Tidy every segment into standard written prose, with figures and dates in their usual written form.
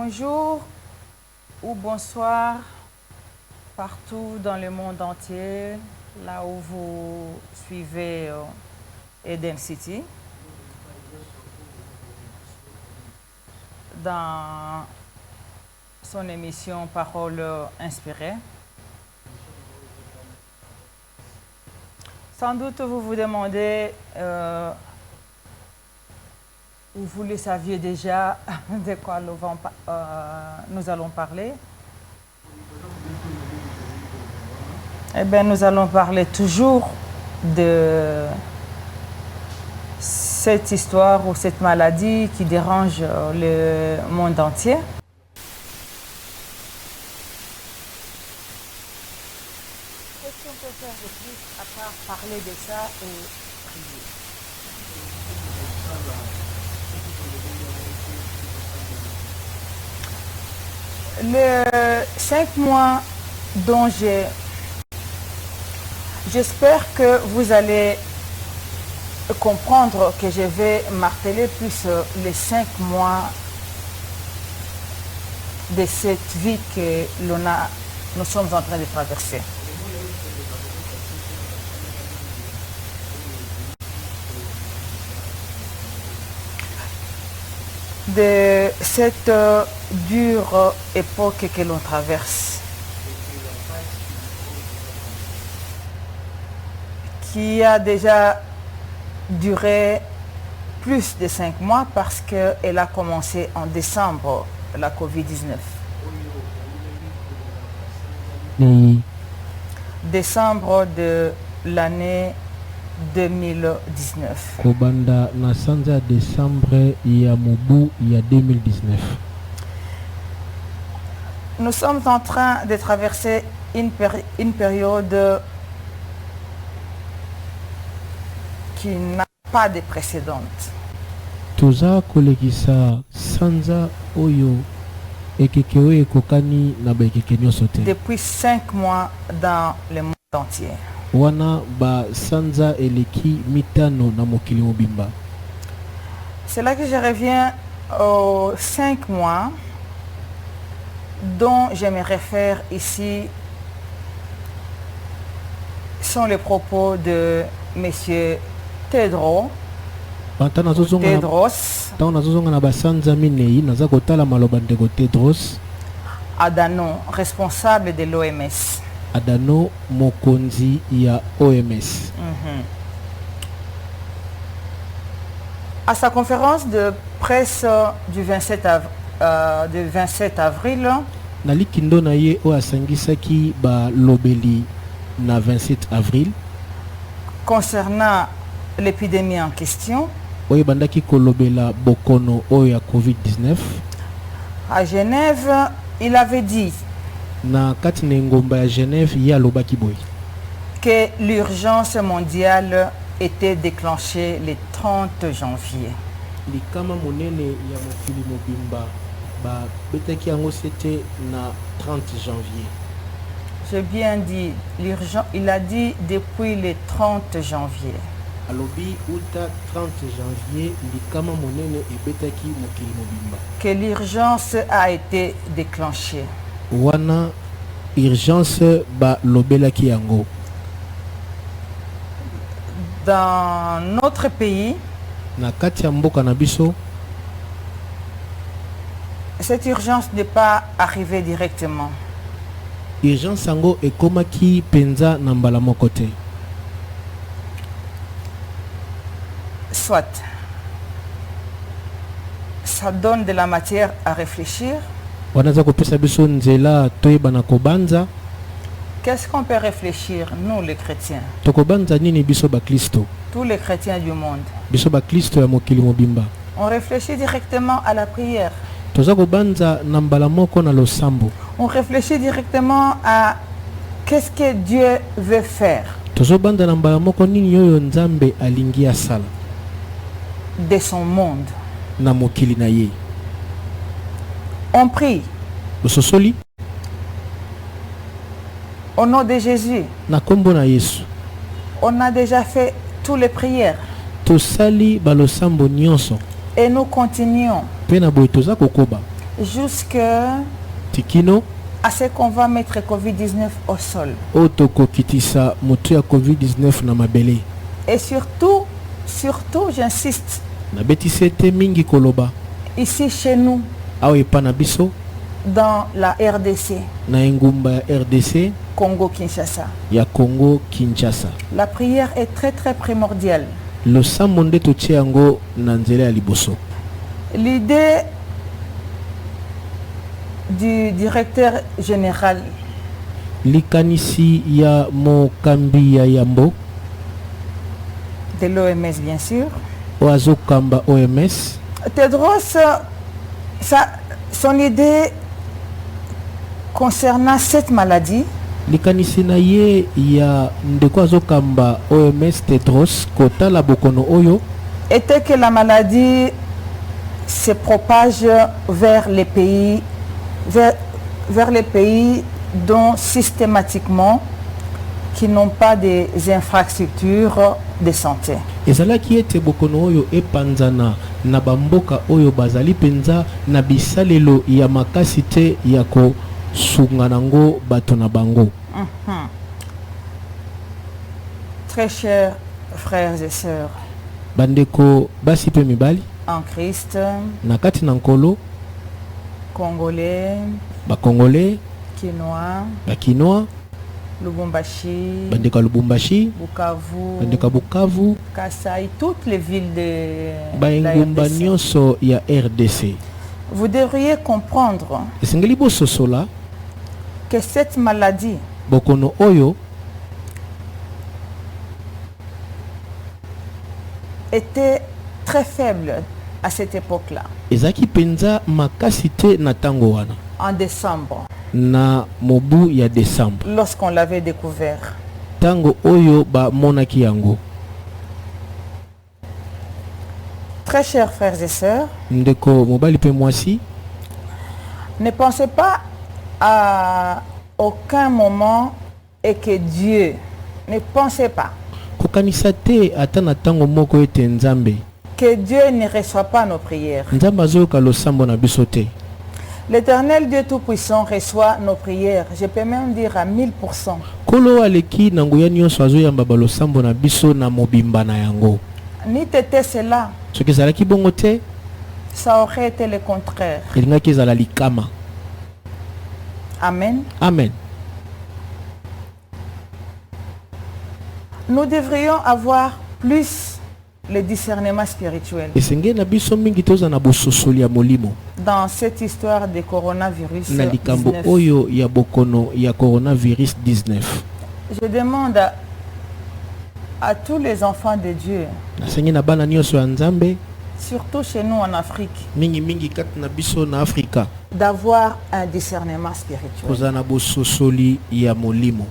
Bonjour ou bonsoir partout dans le monde entier, là où vous suivez Eden City. Dans son émission Paroles inspirées. Sans doute vous vous demandez, ou vous le saviez déjà, de quoi nous allons parler. Eh bien, nous allons parler toujours de cette histoire ou cette maladie qui dérange le monde entier. Qu'est-ce qu'on peut faire de plus à part parler de ça et prier? Les 5 mois dont j'espère que vous allez comprendre que je vais marteler plus les 5 mois de cette vie que nous sommes en train de traverser. De cette dure époque que l'on traverse, qui a déjà duré plus de 5 mois parce qu'elle a commencé en décembre, la Covid-19. Décembre de l'année 2019. Kobanda na sanza décembre ya mobu ya 2019. Nous sommes en train de traverser une période qui n'a pas de précédente. Toza kolekisa sanza oyo ekekeo ekokani na bekeke nyonso te. Depuis 5 mois dans le monde entier. Wana ba sanza eleki mitano na mokili mobimba. C'est là que je reviens aux 5 mois dont je me réfère ici sont les propos de Monsieur Tedros. Adhanom, responsable de l'OMS. Adhanom mokonzi ya OMS. À sa conférence de presse du 27 avril, nalikindo na ye o asangisaki ba lobeli na 27 avril concernant l'épidémie en question. Oye bandaki kolobela bokono oya COVID-19. À Genève, il avait dit na kati na ngomba ya Genève ya lobaki boy que l'urgence mondiale était déclenchée le 30 janvier. Likama monene ya mokili mobimba ba betaki yango c'était na 30 janvier. J'ai bien dit l'urgence, il a dit depuis le 30 janvier. Alobi uta 30 janvier likama monene ebetaki mokili mobimba. Que l'urgence a été déclenchée. Wana urgence ba lobelaki yango. Dans notre pays, na kati ya mboka na biso, cette urgence n'est pas arrivée directement. Urgence yango ekomaki penza na mbala moko te. Soit ça donne de la matière à réfléchir. Wanaza kopesa biso nzela toyeba na kobanza. Qu'est-ce qu'on peut réfléchir, nous les chrétiens? Tokobanza nini biso ba Kristo? Tous les chrétiens du monde. Biso ba Kristo ya mokili mobimba. On réfléchit directement à la prière. Toza kobanza na mbala moko na losambo. On réfléchit directement à qu'est-ce que Dieu veut faire. Tozo banda na mbala moko nini yoyo Nzambe alingi asala de son monde. Na mokili na ye. On prie. Ososoli. Au nom de Jésus. Na kombo na Yesu. On a déjà fait toutes les prières. Tosali balosambo nyonso. Et nous continuons. Pena boy toza kokoba. jusqu'à tikino ce qu'on va mettre Covid-19 au sol. oyo tokokitisa motu ya covid-19 na mabele. Et surtout, j'insiste, nabetisi ete mingi koloba ici chez nous, awa epa na biso dans la RDC, na engumba ya RDC Congo-Kinshasa. ya Congo Kinshasa. La prière est très très primordiale. losambo nde totie yango na nzela ya liboso. L'idée du directeur général likanisi ya mokambi ya yambo de l'OMS, bien sûr, oyo azokamba OMS, Tedros, son idée concernant cette maladie likanisi na ye ya ndeko azokamba OMS Tedros kotala bokono oyo était que la maladie se propage vers les pays, vers les pays dont systématiquement qui n'ont pas des infrastructures de santé. ezalaki ete bokono oyo epanzana na bamboka oyo bazali penza na bisalelo ya makasi te ya kosunga nango bato na bango. Très chers frères et sœurs bandeko basi pe mibali en Christ, na kati na nkolo, Congolais, bakongolais, Quinois, bakinois, Lubumbashi, bandeko ya Lubumbashi, Bukavu, bandeko ya Bukavu, Kasai, toutes les villes de la baengumba RDC. nyonso ya RDC. Vous devriez comprendre esengeli bososola que cette maladie bokono oyo était très faible à cette époque-là, ezalaki penza makasi te na ntango wana en décembre, na mobu ya décembre lorsqu'on l'avait découvert. ntango oyo bamonaki yango. Très chers frères et sœurs, ndeko mobali pe mwasi, ne pensez pas à aucun moment et que Dieu, ne pensez pas kokanisa te ata na ntango moko ete nzambe que Dieu ne reçoit pas nos prières. nzambe azoyoka losambo na biso te. L'Éternel Dieu Tout-Puissant reçoit nos prières, je peux même dire à 1000%. kolo aleki na nguya nyonso azoyamba balosambo na biso na mobimba na yango. Ni t'était cela, soki ezalaki bongo te ça aurait été le contraire. elingaki ezala likama. Amen. Amen. Nous devrions avoir plus le discernement spirituel esengeli na biso mingi toza na bososoli ya molimo dans cette histoire de coronavirus na likambo 19. oyo ya bokono ya coronavirus 19. Je demande à tous les enfants de Dieu, nasengi na bana nyonso ya nzambe surtout chez nous en Afrique, mingi kati na biso na Afrika d'avoir un discernement spirituel. koza na bososoli ya molimo.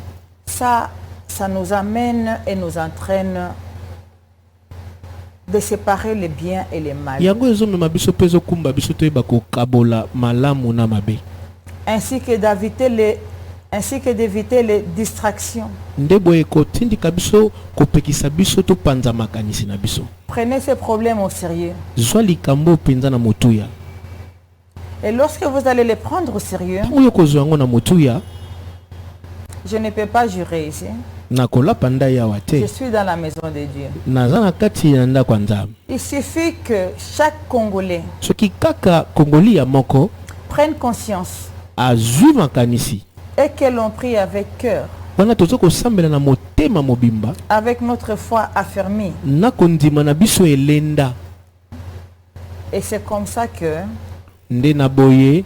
Ça nous amène et nous entraîne de séparer les biens et les mal, yango ezomema biso mpe ezokumba biso toyeba kokabola malamu na mabe, ainsi que d'éviter les distractions. nde boye kotindika biso kopekisa biso topanza makanisi na biso. Prenez ces problèmes au sérieux. zwa likambo mpenza na motuya. Et lorsque vous allez les prendre au sérieux, ntango yo kozwa yango na motuya, je ne peux pas jurer ici. nakolapa nda yawa Je te, suis dans la maison de Dieu. naza na kati ya ndako ya nzambe. Il suffit que chaque Congolais soki kaka kongoli ya moko prenne conscience azwi makanisi et que l'on prie avec cœur, wana toza kosambela na motema mobimba avec notre foi affermie. na kondima na biso elenda, Et c'est comme ça que nde na boye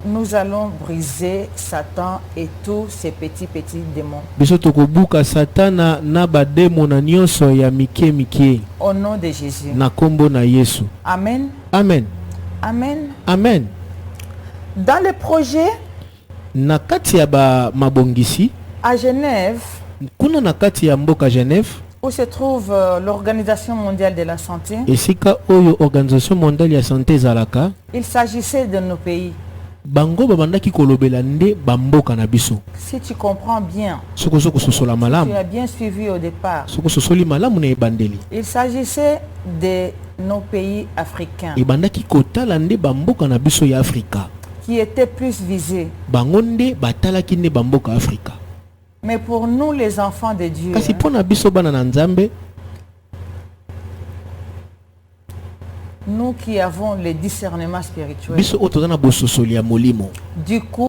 nous allons briser Satan et tous ces petits démons. biso tokobuka satana na bademo na nyonso ya mike Au nom de Jésus. na kombo na Yesu. Amen. Amen. Amen. Amen. Dans le projet na kati ya ba mabongisi à Genève, kuna na kati ya mboka Genève où se trouve l'Organisation mondiale de la santé, esika oyo organisation mondiale ya santé ezalaka, il s'agissait de nos pays. bango babandaki kolobela nde bamboka na biso. Si tu comprends bien, soko soko sosola tu malamu, as bien suivi au départ, soko sosoli malamu na ebandeli, il s'agissait de nos pays africains. ebandaki kotala nde bamboka na biso ya Afrika. qui étaient plus visés. bango nde batalaki nde bamboka Afrika. Mais pour nous, les enfants de Dieu, Kasi pona biso bana na Nzambe, nous qui avons le discernement spirituel, biso oyo toza na bososoli ya molimo du coup,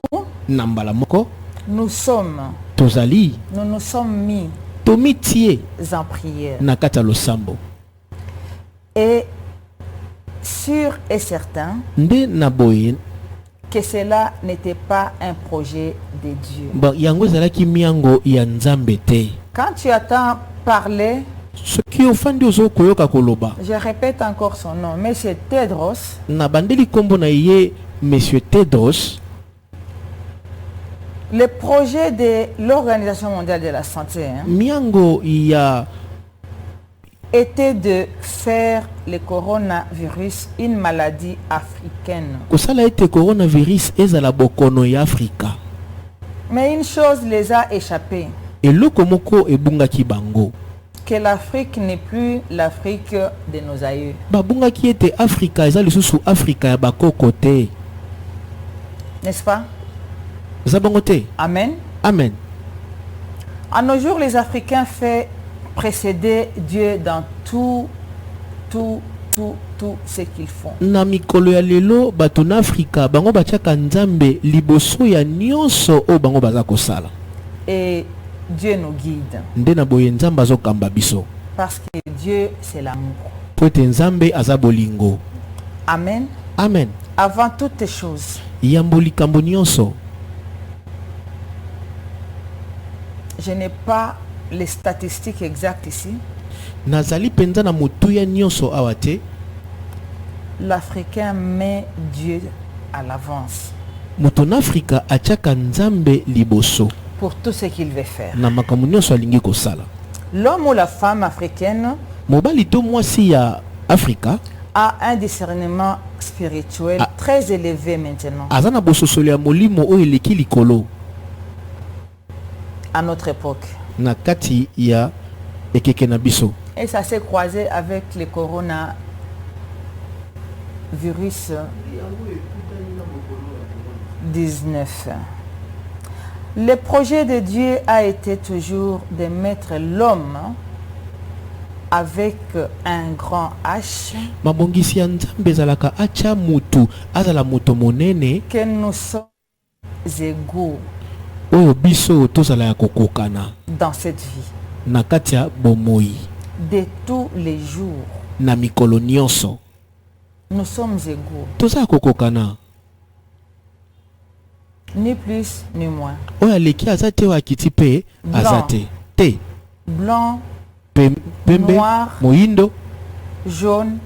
na mbala moko nous nous sommes mis tomitie en prière. na kati ya losambo. Et sûr et certain Nde na boye que cela n'était pas un projet de Dieu. yango ezalaki miango ya Nzambe te. Quand tu attends parler, soki ofandi ozokoyoka koloba, je répète encore son nom, Monsieur Tedros, na bandeli kombo na ye Monsieur Tedros, le projet de l'Organisation mondiale de la santé miango ya était de faire le coronavirus une maladie africaine. kosala ete coronavirus ezala bokono ya Afrika. Mais une chose les a échappés, Eloko moko ebungaki bango, que l'Afrique n'est plus l'Afrique de nos aïeux. babungaki ete Afrika eza lisusu Afrika ya bakoko te. N'est-ce pas? Eza bango te. Amen. Amen. À nos jours, les Africains font précéder Dieu dans tout ce qu'ils font. Na mikolo ya lelo bato na Afrika bango batiaka Nzambe liboso ya nyonso o bango baza kosala. Et Dieu nous guide. Nde na boye Nzambe azokamba biso. Parce que Dieu, c'est l'amour. Po ete Nzambe aza bolingo. Amen. Amen. Avant toutes choses, Yambo likambo nyonso. je n'ai pas les statistiques exactes ici. Nazali penza na mutuya nyonso awa te. L'Africain met Dieu à l'avance Moto na Afrika atiaka Nzambe liboso pour tout ce qu'il veut faire. na makambo nyonso alingi kosala. L'homme ou la femme africaine Mobali to mwasi ya Afrika a un discernement spirituel très élevé maintenant. aza na bososoli ya molimo oyo eleki likolo À notre époque. na kati ya ekeke na biso. Et ça s'est croisé avec le coronavirus. -19. Le projet de Dieu a été toujours de mettre l'homme avec un grand H, Mabongisi ya Nzambe ezalaka acha mutu azala moto monene que nous sommes égaux oyo biso tozala ya kokokana dans cette vie, na kati ya bomoi de tous les jours. na mikolo nyonso Nous sommes égaux, toza ya kokokana. ni plus ni moins. Oyo aleki aza te oyo akiti mpe aza te te. Blanc, Pembe, noir, moyindo, jaune,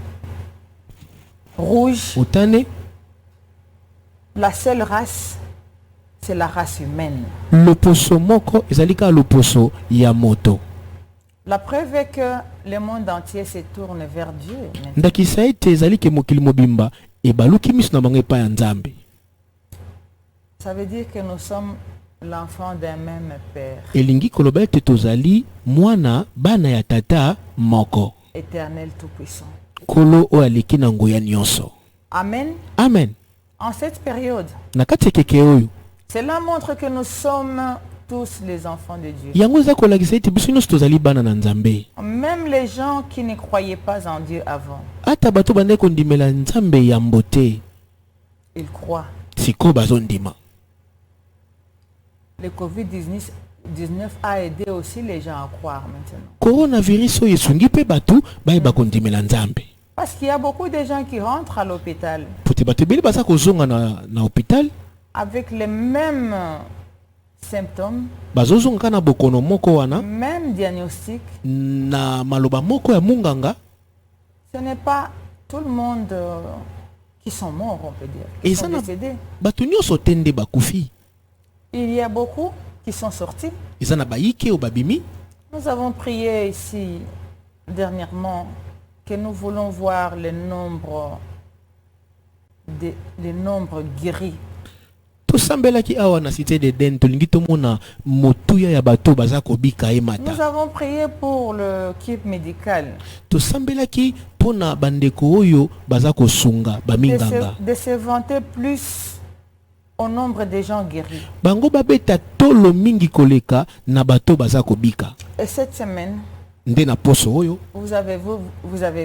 rouge. utane. La seule race, c'est la race humaine. Loposo moko ezali ka loposo ya moto. La preuve est que le monde entier se tourne vers Dieu. Ndakisa ete ezali ke mokili mobimba ebaluki miso na bango epai ya Nzambe. Ça veut dire que nous sommes l'enfant d'un même père, Elingi koloba ete tozali mwana bana ya tata moko. éternel tout-puissant. Kolo oyo aleki na nguya nyonso. Amen. Amen. En cette période, Na kati ekeke oyo cela montre que nous sommes tous les enfants de Dieu. yango eza kolakisa ete biso nyonso tozali bana na Nzambe. Même les gens qui ne croyaient pas en Dieu avant, Ata bato bande kondimela Nzambe ya mbote ils croient. siko bazondima. Le Covid-19 a aidé aussi les gens à croire maintenant. Coronavirus oyo esungi mpe bato bayeba kondimela Nzambe. Parce qu'il y a beaucoup de gens qui rentrent à l'hôpital Pote bato ebele baza kozonga na hôpital avec les mêmes symptômes, bazozonga kaka na bokono moko wana même diagnostic. na maloba moko ya munganga. Ce n'est pas tout le monde qui sont morts, on peut dire, qui Et sont ça n'a- décédés. Bato nyonso te nde bakufi. Il y a beaucoup qui sont sortis. Eza na bayike o babimi. Nous avons prié ici dernièrement que nous voulons voir le nombre guéris. Tosambelaki awa na cité de Den tolingi tomona motuya ya bato baza kobika e Nous mata. avons prié pour l'équipe médicale Tosambelaki pona bandeko oyo baza kosunga baminganga. de se vanter plus au nombre des gens guéris. bango babeta tolo mingi koleka na bato baza kobika. Et cette semaine, Nde na poso oyo vous avez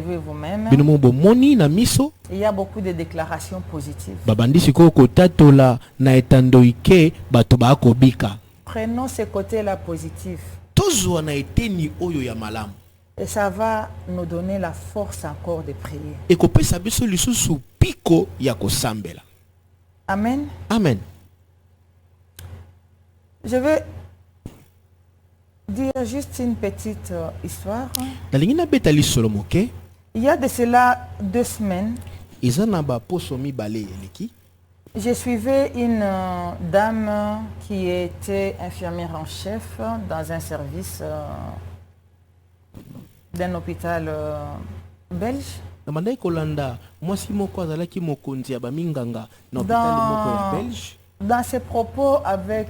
vu vous-même, bino bomoni na miso il y a beaucoup de déclarations positives. babandi sikoyo kotatola na etandoi ke bato bakobika. Prenons ce côté-là positif Tozwa na eteni oyo ya malamu et ça va nous donner la force encore de prier. ekopesa biso lisusu piko ya kosambela. Amen. Amen. Je vais dire juste une petite histoire. nalingi nabeta lisolo moke Il y a de cela 2 semaines, eza na baposo mibale eleki j'ai suivi une dame qui était infirmière en chef dans un service d'un hôpital belge. na bandaki kolanda mwasi moko azalaki mokonzi ya baminganga na hôpital moko ya Belge. Dans ses propos avec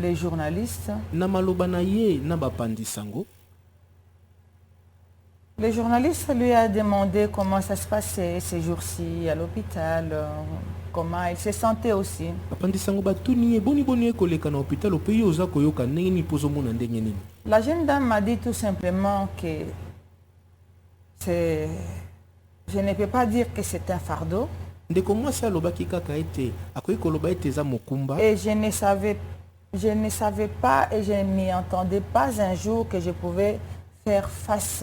les journalistes, Na maloba na ye na bapandi sango le journaliste lui a demandé comment ça se passait ces jours-ci à l'hôpital, comment il se sentait aussi. bapandi sango batuni ye boni ye koleka na hôpital ope ye oza koyoka ndenge nini mpo ozomona ndenge nini. La jeune dame m'a dit tout simplement que je ne peux pas dire que c'est un fardeau. ndeko mwasi alobaki kaka ete akoki koloba ete eza mokumba Et je ne savais pas et je ne m'y entendais pas un jour que je pouvais faire face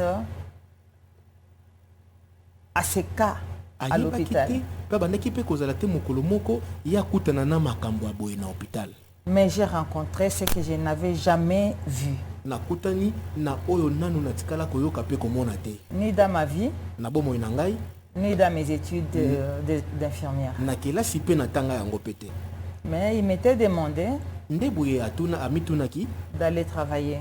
à ces cas à ayebaki l'hôpital. te mpe abandaki mpe kozala te mokolo moko ye akutana na makambo ya boye na hôpital. Mais j'ai rencontré ce que je n'avais jamais vu, nakutani na oyo nanu natikala koyoka mpe komona te ni dans ma vie, na bomoi na ngai ni dans mes études d'infirmière. na kelasi mpe na tanga yango mpe te. Mais il m'était demandé nde boye amitunaki d'aller travailler.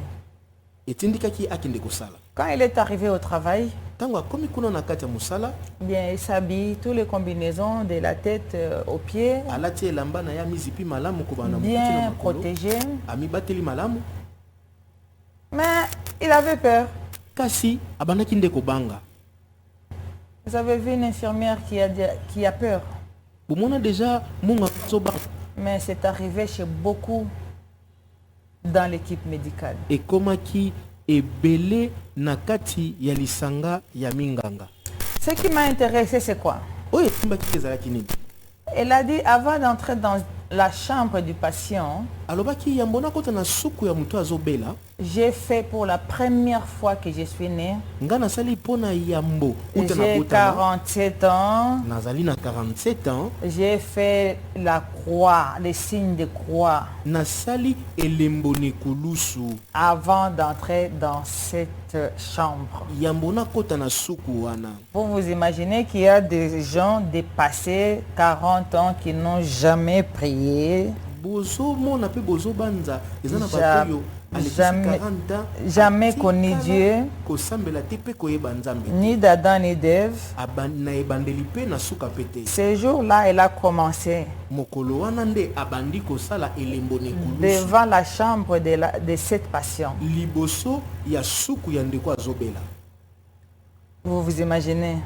etindikaki akende kosala. Quand il est arrivé au travail, ntango akomi kuna na kati ya mosala bien, il s'habille, toutes les combinaisons de la tête aux pieds, alati elamba na ye amizipi malamu kobanda mokuti na bien makolo protégé. amibateli malamu Mais il avait peur. kasi abandaki nde kobanga. Vous avez vu une infirmière qui a peur. bomona deja munga azobanga Mais c'est arrivé chez beaucoup dans l'équipe médicale. ekomaki ebele na kati ya lisanga ya minganga. Ce qui m'a intéressé, c'est quoi? oyo etimbaki ezalaki nini? Elle a dit, avant d'entrer dans la chambre du patient, alobaki yambo nakota na suku ya moto azobela j'ai fait pour la première fois que je suis née. nga nasali mpona yambo uta na J'ai botama 47 ans. nazali na 47 ans J'ai fait la croix, les signes de croix, nasali elembo nekulusu avant d'entrer dans cette chambre. yambo nakota na suku wana. Vous imaginez qu'il y a des gens dépassés 40 ans qui n'ont jamais prié, bozomona mpe bozobanza eza na bato oyo alekisi 40 ans jamais atikala connu Dieu, kosambela te mpe koyeba nzambe ni d'Adam ni d'Ève. na ebandeli mpe na suka mpe te. Ce jour-là, elle a commencé mokolo wana nde abandi kosala elembo nekulusu devant la chambre de cette patient. liboso ya suku ya ndeko azobela. Vous vous imaginez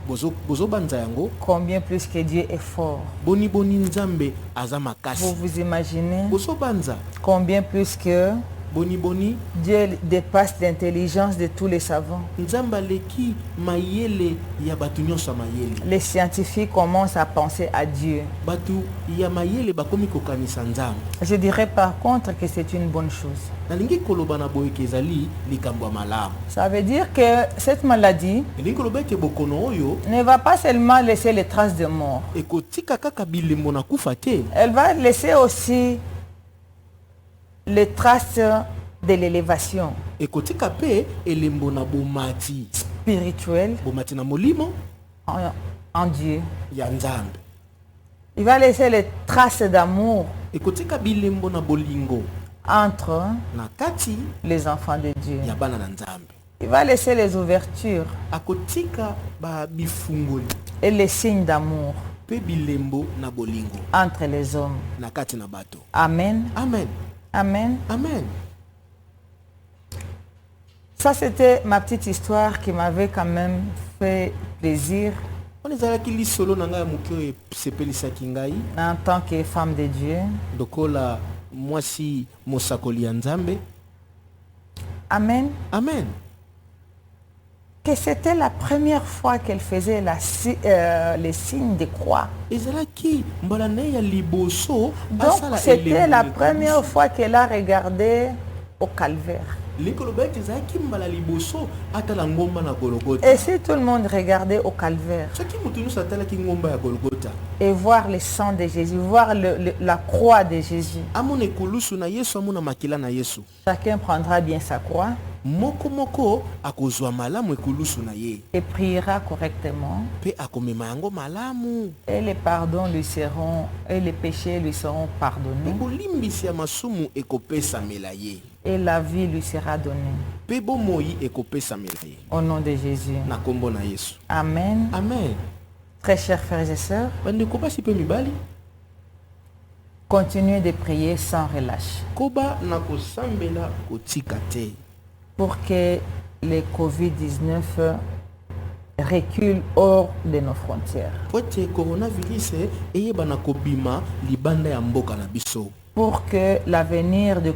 bozobanza yango combien plus que Dieu est fort. boni nzambe aza makasi. Vous vous imaginez bozobanza combien plus que boni Dieu dépasse l'intelligence de tous les savants. nzambe aleki mayele ya bato nyonso ya mayele. Les scientifiques commencent à penser à Dieu. bato ya mayele bakomi kokanisa nzambe. Je dirais par contre que c'est une bonne chose. nalingi koloba na boyeke ezali likambo ya malamu. Ça veut dire que cette maladie elingi koloba ete bokono oyo ne va pas seulement laisser les traces de mort. ekotika kaka bilembo na kufa te. Elle va laisser aussi les traces de l'élévation ekotika mpe elembo na bomati spirituelle bomati na molimo en Dieu. ya nzambe. Il va laisser les traces d'amour ekotika bilembo na bolingo entre na kati les enfants de Dieu. ya bana na nzambe. Il va laisser les ouvertures akotika bifungoli et les signes d'amour mpe bilembo na bolingo entre les hommes. na kati na bato. Amen. Amen. Amen. Amen. Ça, c'était ma petite histoire qui m'avait quand même fait plaisir. wana ezalaki lisolo na ngai ya moke oyo esepelisaki ngai en tant que femme de Dieu. lokola mwasi mosakoli ya nzambe. Amen. Amen. Que c'était la première fois qu'elle faisait les signes de croix. ezalaki mbala na ye ya liboso Donc c'était la première fois qu'elle a regardé au calvaire. likolo bayaki ezalaki mbala liboso atala ngomba na Golgotha. Et si tout le monde regardait au calvaire soki moto nyonso atalaki ngomba ya Golgotha et voir le sang de Jésus, voir la croix de Jésus, amona ekulusu na Yesu, amona makila na Yesu, chacun prendra bien sa croix moko moko akozwa malamu ekulusu na ye et priera correctement, pe akomema yango malamu, et les péchés lui seront pardonnés, bolimbisi ya masumu ekopesamela ye et la vie lui sera donnée. pe bomoi ekopesamela ye Au nom de Jésus. na kombo na Yesu. Amen. Amen. Très chers frères et sœurs, bandeko basi pe mibali, continuez de prier sans relâche koba na kosambela kotika te pour que le Covid-19 recule hors de nos frontières. po ete coronavirus eyeba na kobima libanda ya mboka na biso, Pour que l'avenir du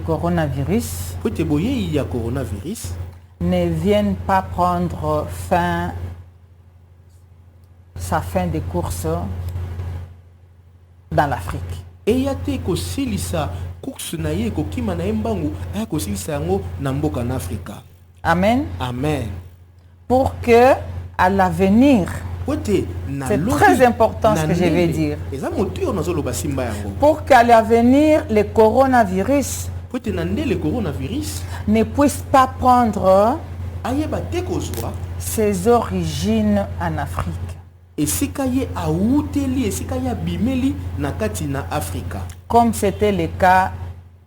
coronavirus, po ete boyei ya coronavirus ne vienne pas prendre sa fin de course dans l'Afrique. eya te kosilisa course na ye ekokima na ye mbangu aya kosilisa yango na mboka na Afrika. Amen. Amen. Pour que à l'avenir, po ete na c'est lobi très important ce na que je vais ndele, dire. eza motu oyo nazoloba simba yango, Pour qu'à l'avenir, le coronavirus po ete na ndele coronavirus ne puisse pas prendre ayeba te kozwa ses origines en Afrique. esika ye awuteli, esika ye abimeli na kati na Afrika, Comme c'était le cas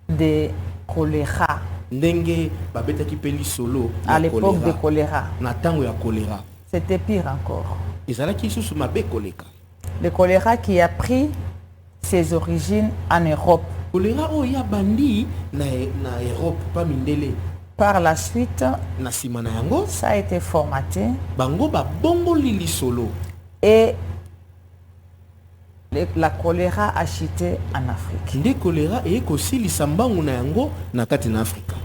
de choléra, ndenge babetaki pe lisolo à ya l'époque de choléra choléra. na ntango ya choléra. C'était pire encore. ezalaki lisusu mabe koleka. Le choléra qui a pris ses origines en Europe. Choléra oyo ya bandi na Europe pa mindele. Par la suite, Na nsima na yango ça a été formaté bango babongoli lisolo et la choléra a chuté en Afrique. nde choléra ekosilisa mbangu na yango na kati na Afrika.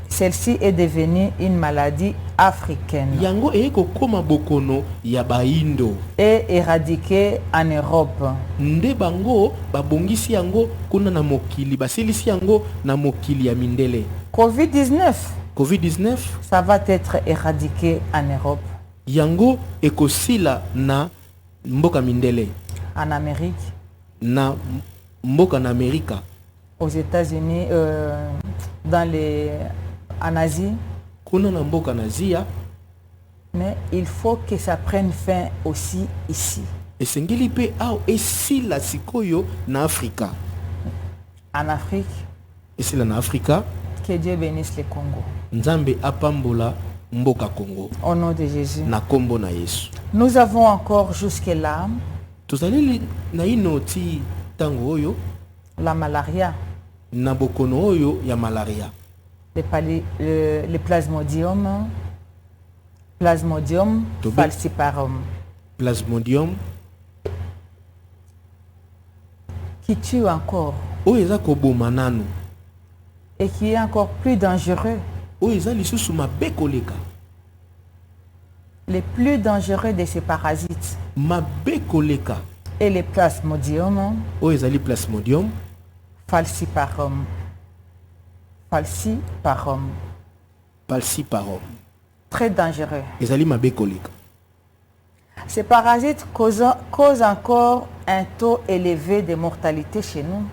Celle-ci est devenue une maladie africaine yango ekokoma bokono ya baindo et éradiquée en Europe. nde bango babongisi yango kuna na mokili, basilisi yango na mokili ya mindele. Covid-19, COVID-19 ça va être éradiqué en Europe, yango ekosila na mboka mindele, en Amérique, na mboka na Amerika, aux États-Unis, en Asie. kuna na mboka na Asia. Mais il faut que ça prenne fin aussi ici, esengeli pe ao esila sikoyo na Afrika. en Afrique. Esila na Afrika. Que Dieu bénisse le Congo. Nzambe apambola mboka Congo Au nom de Jésus. na kombo na Yesu. Nous avons encore jusque-là tozali na ino ti tango oyo la malaria, na bokono oyo ya malaria, le plasmodium falciparum, plasmodium qui tue encore oyo eza koboma nanu, et qui est encore plus dangereux. oyo eza lisusu mabe koleka. Les plus dangereux de ces parasites mabe koleka est le plasmodium oyo ezali plasmodium falciparum. falciparum, Très dangereux. ezali mabe koleka. Ces parasites causent encore un taux élevé de mortalité chez nous.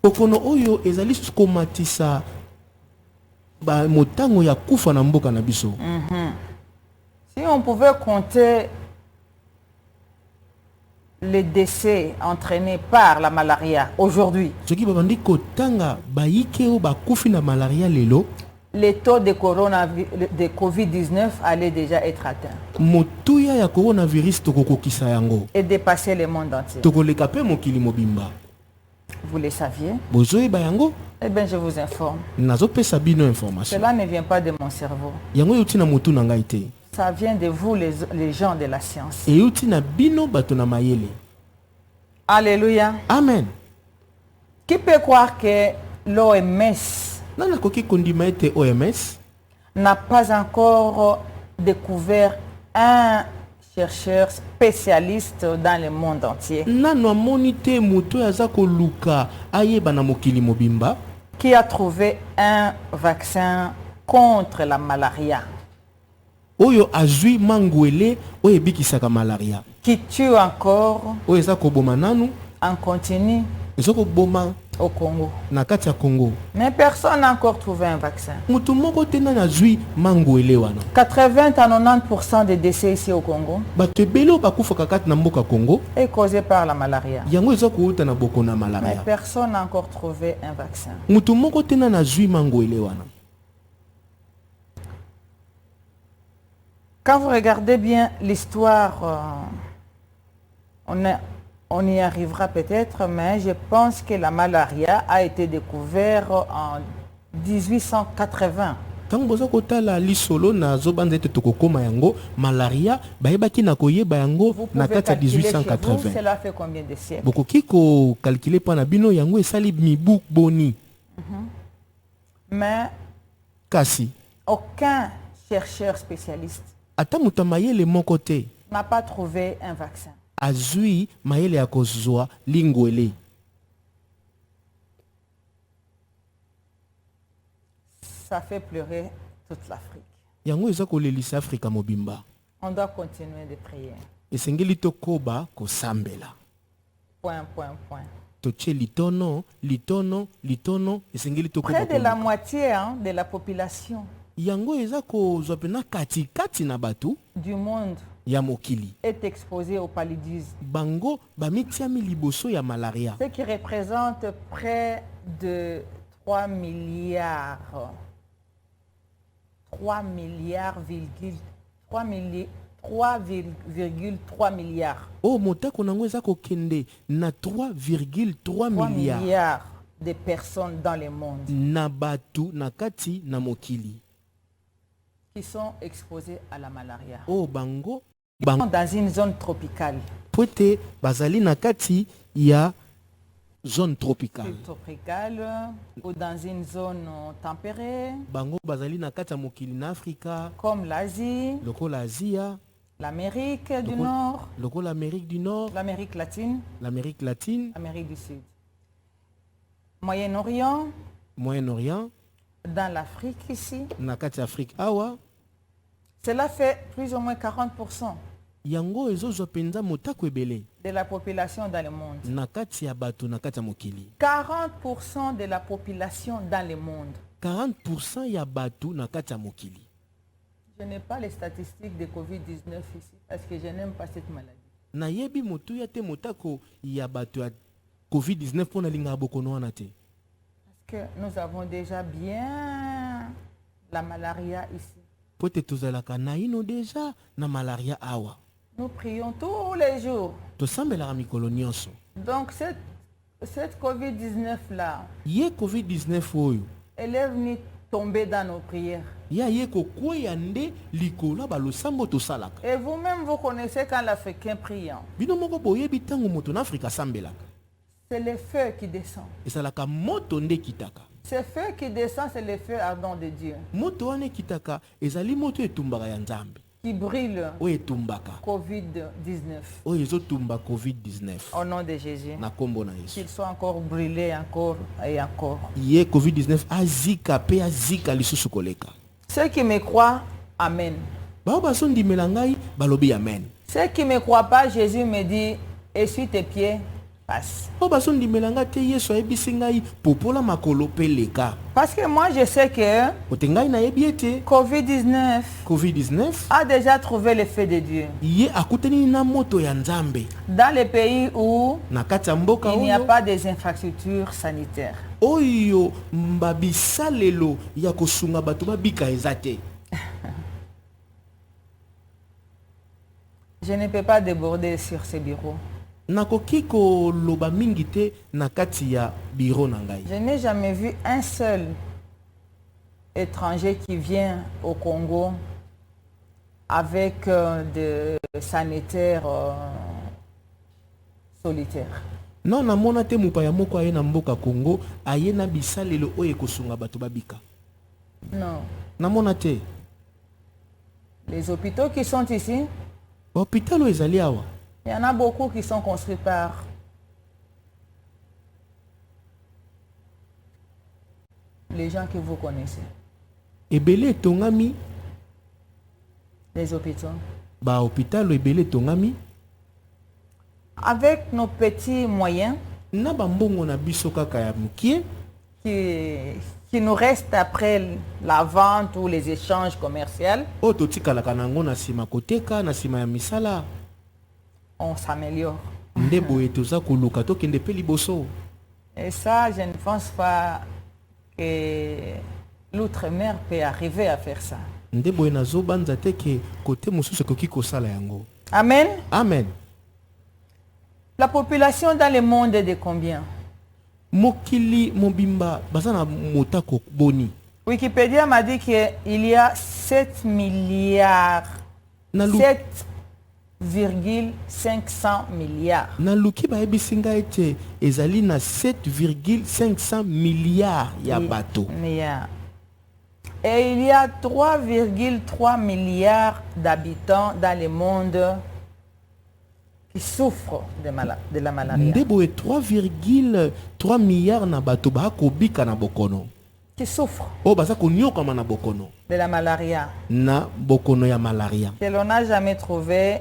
bokono oyo ezali lisusu komatisa motango ya kufa na mboka na biso. Si on pouvait compter les décès entraînés par la malaria aujourd'hui, soki babandi kotanga bayike oyo bakufi na malaria lelo, le taux de Covid-19 allait déjà être atteint motuya ya coronavirus tokokokisa yango et dépasser le monde entier. tokoleka pe mokili mobimba. Vous le saviez? bozoyeba yango. Eh bien, je vous informe. Nazopesa bino information. Cela ne vient pas de mon cerveau. Yango euti na mutu na ngai te. Ça vient de vous, les gens de la science. Euti na bino bato na mayele. Alléluia. Amen. Qui peut croire que l'OMS Nana koki kondima ete OMS n'a pas encore découvert un chercheur spécialiste dans le monde entier nano amoni te moto aza koluka ayeba na mokili mobimba qui a trouvé un vaccin contre la malaria oyo azwi mangwele oyo ebikisaka malaria qui tue encore oyo eza koboma nanu en continu eza koboma au Congo. na kati ya Congo. Mais personne n'a encore trouvé un vaccin. Mutu moko te nani azwi mangwele wana 80 à 90% des décès ici au Congo bato ebele oyo bakufaka kati na mboka Congo est causé par la malaria. yango eza kouta na boko na Mais malaria. personne n'a encore trouvé un vaccin. Mutu moko te nani azwi mangwele wana. Quand vous regardez bien l'histoire, on y arrivera peut-être, mais je pense que la malaria a été découverte en 1880. Tango boza kotala lisolo na zobanza ete tokokoma yango malaria bayebaki na koyeba yango Vous na pouvez kati ya calculer chez vous, 1880. cela fait combien de siècles? Bokoki ko calculer pa na bino yango esali mibu boni. Mais Kasi aucun chercheur spécialiste ata muta mayele moko te n'a pas trouvé un vaccin. azwi mayele ya kozwa lingwele. Ça fait pleurer toute l'Afrique. Yango eza kolelisa Afrika mobimba. On doit continuer de prier. Esengeli tokoba kosambela. Point, point, point. Toche litono, litono, litono, esengeli tokoba. Près de la moitié de la population Yango eza kozwa pena kati kati na batu du monde ya mokili. est exposée au paludisme, Bango bamitiami liboso ya malaria. ce qui représente près de 3 milliards. 3,3 milliards. Oh motako nango eza kokende na 3,3 3 milliards milliards de personnes dans le monde na batu na kati na mokili. qui sont exposées à la malaria. Oh bango Ils sont dans une zone tropicale. pote bazali na kati ya zone tropicale. Tropicale ou dans une zone tempérée Bango bazali na kati ya mokili na Afrika, comme l'Asie, lokola Asia, l'Amérique du Nord, lokola Amérique du Nord, l'Amérique latine, l'Amérique latine, l'Amérique du Sud, Moyen-Orient, Moyen-Orient, dans l'Afrique ici. na kati ya Afrique awa. Cela fait plus ou moins 40% Yango ezozwa penza motako ebele de la population dans le monde. na kati ya bato na kati ya mokili. 40% de la population dans le monde. 40% ya bato na kati ya mokili. Je n'ai pas les statistiques de Covid-19 ici parce que je n'aime pas cette maladie. Nayebi motuya te motako ya bato ya COVID-19 pona linga bokono wana te. Parce que nous avons déjà bien la malaria ici. Pote tozalaka na ino deja na malaria awa. Nous prions tous les jours. Tosambelaka mikolo nyonso. Donc cette Covid-19 là, Ye COVID-19 oyo elle est venue tomber dans nos prières. ya ye kokwea nde likolo balosambo tosalaka. Et vous-même, vous connaissez quand l'Africain prie. Bino moko boyebi tango moto na Afrika sambelaka. C'est le feu qui descend. Esalaka moto nde kitaka. Ce feu qui descend, c'est le feu ardent de Dieu. Moto wane kitaka ezali moto etumbaka ya Nzambe. Qui brûle Oyo etumbaka. Covid-19. Oyo ezotumba COVID-19. Au nom de Jésus. Na kombo na Yesu. Qu'il soit encore brûlé encore et encore. Ye COVID-19 azika pe azika lisusu koleka. Ceux qui me croient, Amen. Bao basondimela ngai balobi amen. Ceux qui ne me croient pas, Jésus me dit, essuie tes pieds, passe. Bao basondimela ngai te Yesu ayebisi ngai popola makolo pe leka. Parce que moi, je sais que Ote ngai nayebi ete Covid-19 COVID-19 a déjà trouvé le feu de Dieu. ye akutani na moto ya Nzambe. Dans les pays où Na kati ya mboka il n'y a oyo pas des infrastructures sanitaires. oyo mbabisalelo ya kosunga bato babika eza te. Je ne peux pas déborder sur ce bureau. nakoki koloba mingi te na kati ya biro na ngai. Je n'ai jamais vu un seul étranger qui vient au Congo avec des sanitaires solitaires. Non, namona te mupaya moko aye na mboka Congo aye na bisalelo oyo ekosunga bato babika. Non. Namona te. Les hôpitaux qui sont ici, Hôpital oyo ezali awa. il y en a beaucoup qui sont construits par les gens que vous connaissez. Ebele tongami. Les hôpitaux. Ba hôpital ebele tongami. Avec nos petits moyens Na bambongo na biso kaka ya mukie qui nous restent après la vente ou les échanges commerciaux, oyo totikalaka nango na nsima koteka na nsima ya misala on s'améliore. nde boye toza koluka tokende mpe liboso. Et ça, je ne pense pas que l'outre-mer peut arriver à faire ça. Nde boye nazobanza te ke kote mosusu ekoki kosala yango. Amen. Amen. La population dans le monde est de combien? Mokili mobimba baza na motako boni. Wikipédia m'a dit qu'il y a 7 milliards. 7,500 milliards. Na luki bayebisi ngai ete ezali na 7,500 milliards ya bato. Milliards. Et il y a 3,3 milliards d'habitants dans le monde qui souffrent de la malaria. Ndebo 3,3 milliards na bato bakobika na bokono. Qui souffrent O baza konyokama na bokono. de la malaria. Na bokono ya malaria. Que l'on n'a jamais trouvé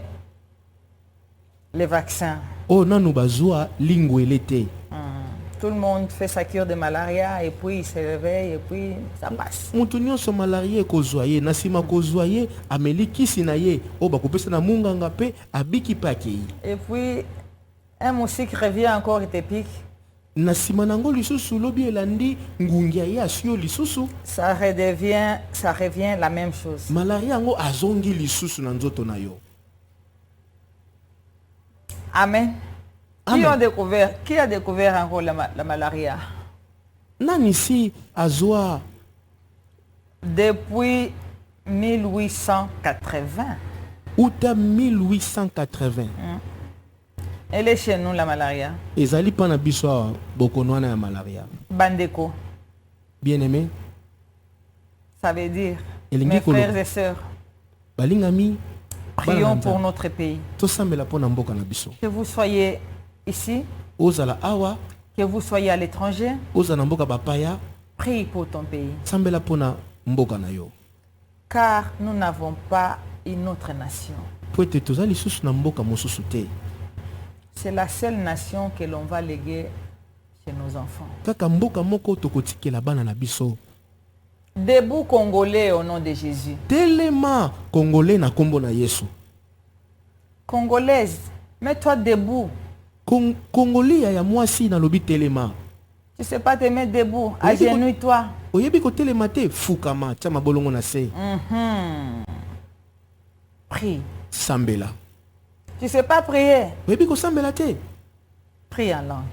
les vaccins. O nanu bazwa lingwele te. Tout le monde fait sa cure de malaria et puis il se réveille et puis ça passe. Mutu nyonso malaria ekozwa ye na nsima kozwa ye ameli kisi na ye o bakopesa na munganga pe abiki pe akei. Et puis un moustique revient encore et te pique. Na nsima nango lisusu lobi elandi ngungi ya ye asio lisusu. Ça revient la même chose. Malaria yango azongi lisusu na nzoto na yo. Amen. Amen. Qui a découvert encore la malaria? Nani si azwa Depuis 1880. uta 1880. Elle est chez nous, la malaria. Ezali pa na biso awa bokono wana ya malaria. Bandeko. Bien aimé. Ça veut dire, Elingi mes kolo. frères et sœurs, Balingami. prions pour notre pays. Tosambela po na mboka na biso. Que vous soyez ici, Ozala awa, que vous soyez à l'étranger, oza na mboka bapaya, prie pour ton pays. sambela po na mboka na yo. Car nous n'avons pas une autre nation. Po ete toza lisusu na mboka mosusu te. C'est la seule nation que l'on va léguer chez nos enfants. Kaka mboka moko tokotikela bana na biso. Debout Congolais au nom de Jésus. Telema Congolais na kombo na Yesu. Congolaise, mets-toi debout. Congolais ya mwasi na lobi telema. Tu sais pas te mettre debout, agenouille-toi. Oyebi ko telema te fukama tia mabolongo na se. Prie. Sambela. Tu sais pas prier, Oyebi ko sambela te. prie en langue.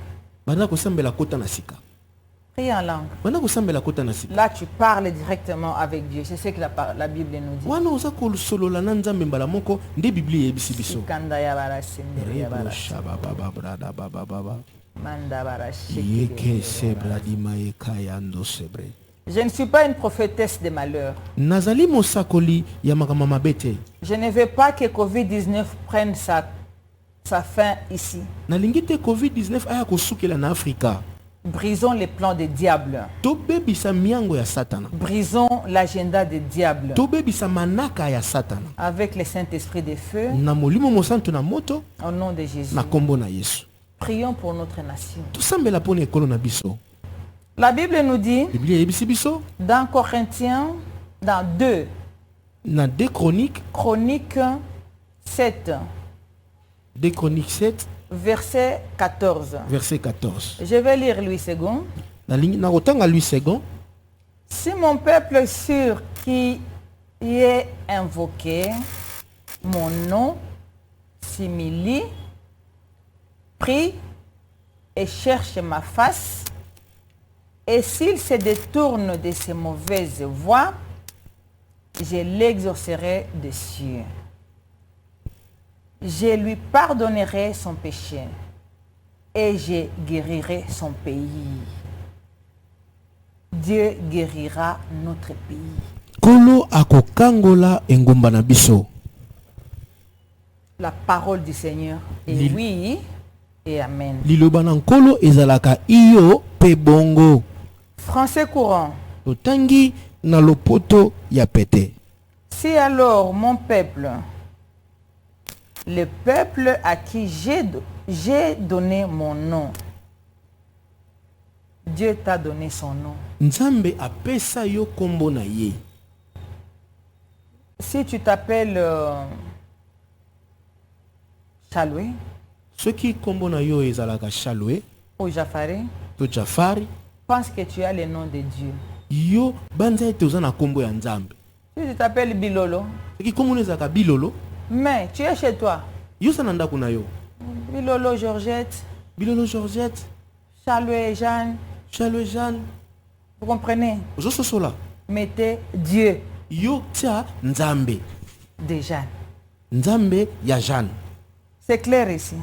Bana ko sambela kota na sika. Prie en langue. Bana ko sambela kota na sika. Là, tu parles directement avec Dieu. C'est ce que la Bible nous dit. Wana oza ko solola na nzambe mbala moko nde Biblia yebisi biso. Kanda ya bara senderi ya bara. Manda bara Yeke shekere. sebra di maeka yando sebre. Je ne suis pas une prophétesse de malheur. Nazali mosakoli ya makambo mabe te. Je ne veux pas que Covid-19 prenne sa fin ici. Nalingi te COVID-19 aya kosukela na Afrika. Brisons les plans des diables. Tobebisa miango ya Satana. Brisons l'agenda des diables. Tobebisa manaka ya Satana. Avec le Saint-Esprit de feu, Na molimo mosantu na moto au nom de Jésus. na kombo na Yesu. Prions pour notre nation. Tosambela pona ekolo na biso. La Bible nous dit, Biblia yebisi biso dans Corinthiens, dans 2 na 2 Chroniques, Chroniques 7, 2 Chroniques 7 verset 14. verset 14. Je vais lire Louis II. Na kotanga lui second. Si mon peuple sûr qui est invoqué, mon nom s'humilie prie et cherche ma face, et s'il se détourne de ses mauvaises voies, je l'exaucerai des cieux. Je lui pardonnerai son péché et je guérirai son pays. Dieu guérira notre pays. Kolo akokangola engumba na biso. La parole du Seigneur est oui et amen. Liloba na nkolo ezalaka iyo pe bongo. Français courant. Totangi na lopoto ya pete. Si alors mon peuple, le peuple à qui j'ai donné mon nom, Dieu t'a donné son nom. Nzambe apesa yo kombo na ye. Si tu t'appelles Chaloué, Ce qui kombo na yo ezalaka Chaloué ou Jafari, to Jafari, pense que tu as le nom de Dieu. yo banza ete oza na kombo ya Nzambe. Si tu t'appelles Bilolo, Ce qui kombo ezalaka Bilolo, mais tu es chez toi. yo sa na ndako na yo. Bilolo Georgette, Bilolo Georgette, Chaloué Jeanne, Chaloué Jeanne, vous comprenez? ozososola. Mettez Dieu Yo tia Nzambe. de Jeanne. Nzambe ya Jeanne. C'est clair ici.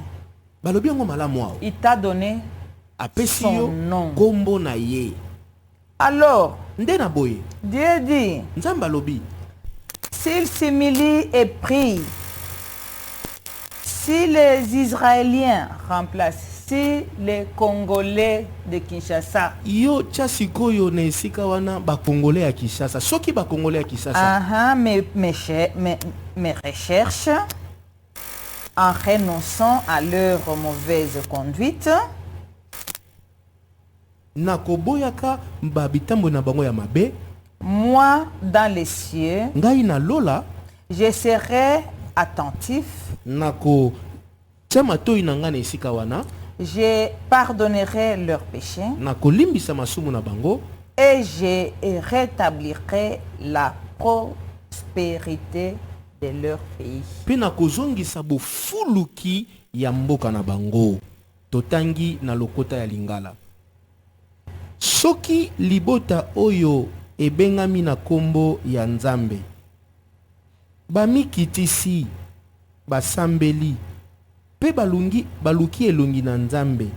Balobi yango malamu awo. Il t'a donné Apesi son yo nom. kombo na ye. Alors, Nde na boye. Dieu dit, Nzambe alobi. s'il s'humilie et prie, si les Israéliens remplacent, si les Congolais de Kinshasa, Yo tia sikoyo na esika wana bakongole ya Kinshasa. Soki bakongole ya Kinshasa. mes recherches, en renonçant à leur mauvaise conduite, Nakoboyaka babitambo na bango ya mabe. moi, dans les cieux, Ngai na lola. je serai attentif, Nako tia matoi na nga na esika wana. je pardonnerai leurs péchés Nako limbisa masumu na bango. et je rétablirai la prospérité de leur pays. Pe nakozongisa bofuluki ya mboka na bango. Totangi na lokota ya Lingala. Soki libota oyo ebengami na kombo ya Nzambe bamikitisi basambeli pe baluki elongi na Nzambe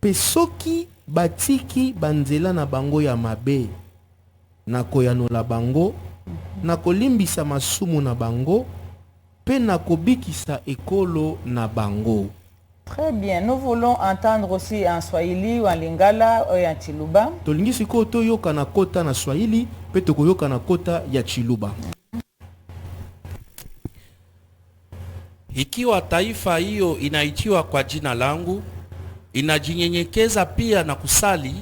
pe soki batiki banzela na bango ya mabe nakoyanola bango nakolimbisa masumu na bango pe nakobikisa ekolo na bango. Très bien, nous voulons entendre aussi en Swahili ou en Lingala ou en Chiluba. Tolingi siko toyoka na kota na Swahili pe tokoyoka na kota ya Chiluba. Ikiwa taifa hiyo inaitiwa kwa jina langu, inajinyenyekeza pia na kusali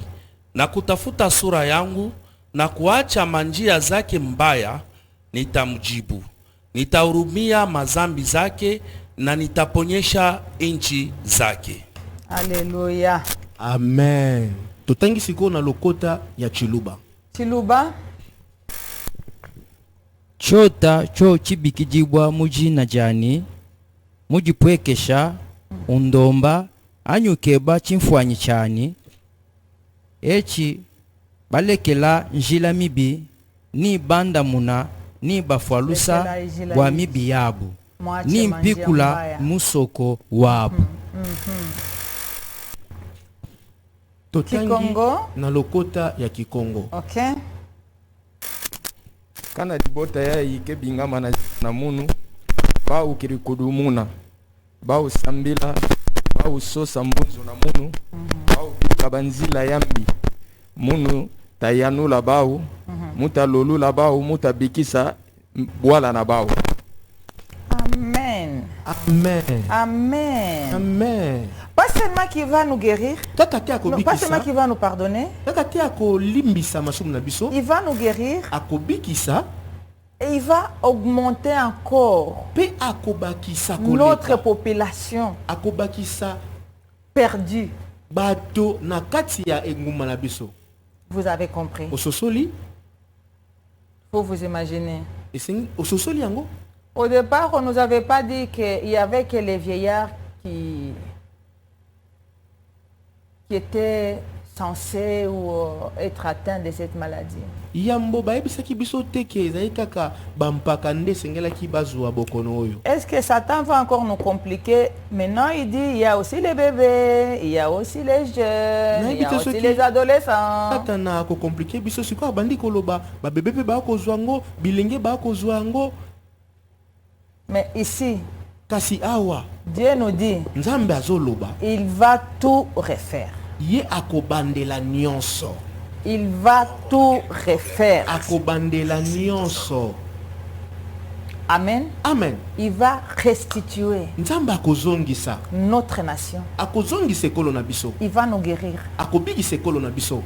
na kutafuta sura yangu na kuacha manjia zake mbaya, nitamjibu. Nitahurumia mazambi zake na nitaponyesha nchi zake. Alléluia. Amen. Totangi siko na lokota ya Chiluba. Chiluba. Chota cho chibikijibwa mujina jani mujipwekesha undomba anyukeba chimfwanyi chani echi balekela njila mibi ni banda muna ni bafwalusa bwa mibi yabu ni mpikula musoko wabu. Totangi Kikongo. na lokota ya Kikongo. Ok. Kana libota ya yike bingama na munu ba ukirikodumuna ba usambila ba usosa mbunzo na munu ba ukabanzila yambi munu tayanula bau muta lolula bau muta bikisa bwala na bau. Amen. Amen. Amen. Amen. Pas seulement qui va nous guérir, Takate non, pas seulement akobikisa. qui va nous pardonner, Takate akolimbisa masumu na biso. il va nous guérir Akobikisa et il va augmenter encore pe akobakisa notre koleka. population Akobakisa perdue. bato na kati ya engumba na biso. Vous avez compris. Ososoli Faut vous imaginer. esengi ososoli yango. Au départ, on ne nous avait pas dit qu'il y avait que les vieillards qui étaient censés ou être atteints de cette maladie. yambo bayebisaki biso te ke ezali kaka bampaka nde esengelaki bazwa bokono oyo. Est-ce que Satan va encore nous compliquer? Maintenant, il dit il y a aussi les bébés, il y a aussi les jeunes, il y a aussi les adolescents. Satana akokomplike biso sikoyo abandi koloba babebe mpe bakozwa yango bilenge bakozwa yango. Mais ici, kasi awa Dieu nous dit nzambe azoloba il va tout refaire. ye akobandela nyonso. Il va tout refaire. akobandela nyonso. Amen. Amen. Il va restituer nzambe akozongisa. notre nation. akozongisa ekolo na biso. Il va nous guérir. akobikisa ekolo na biso.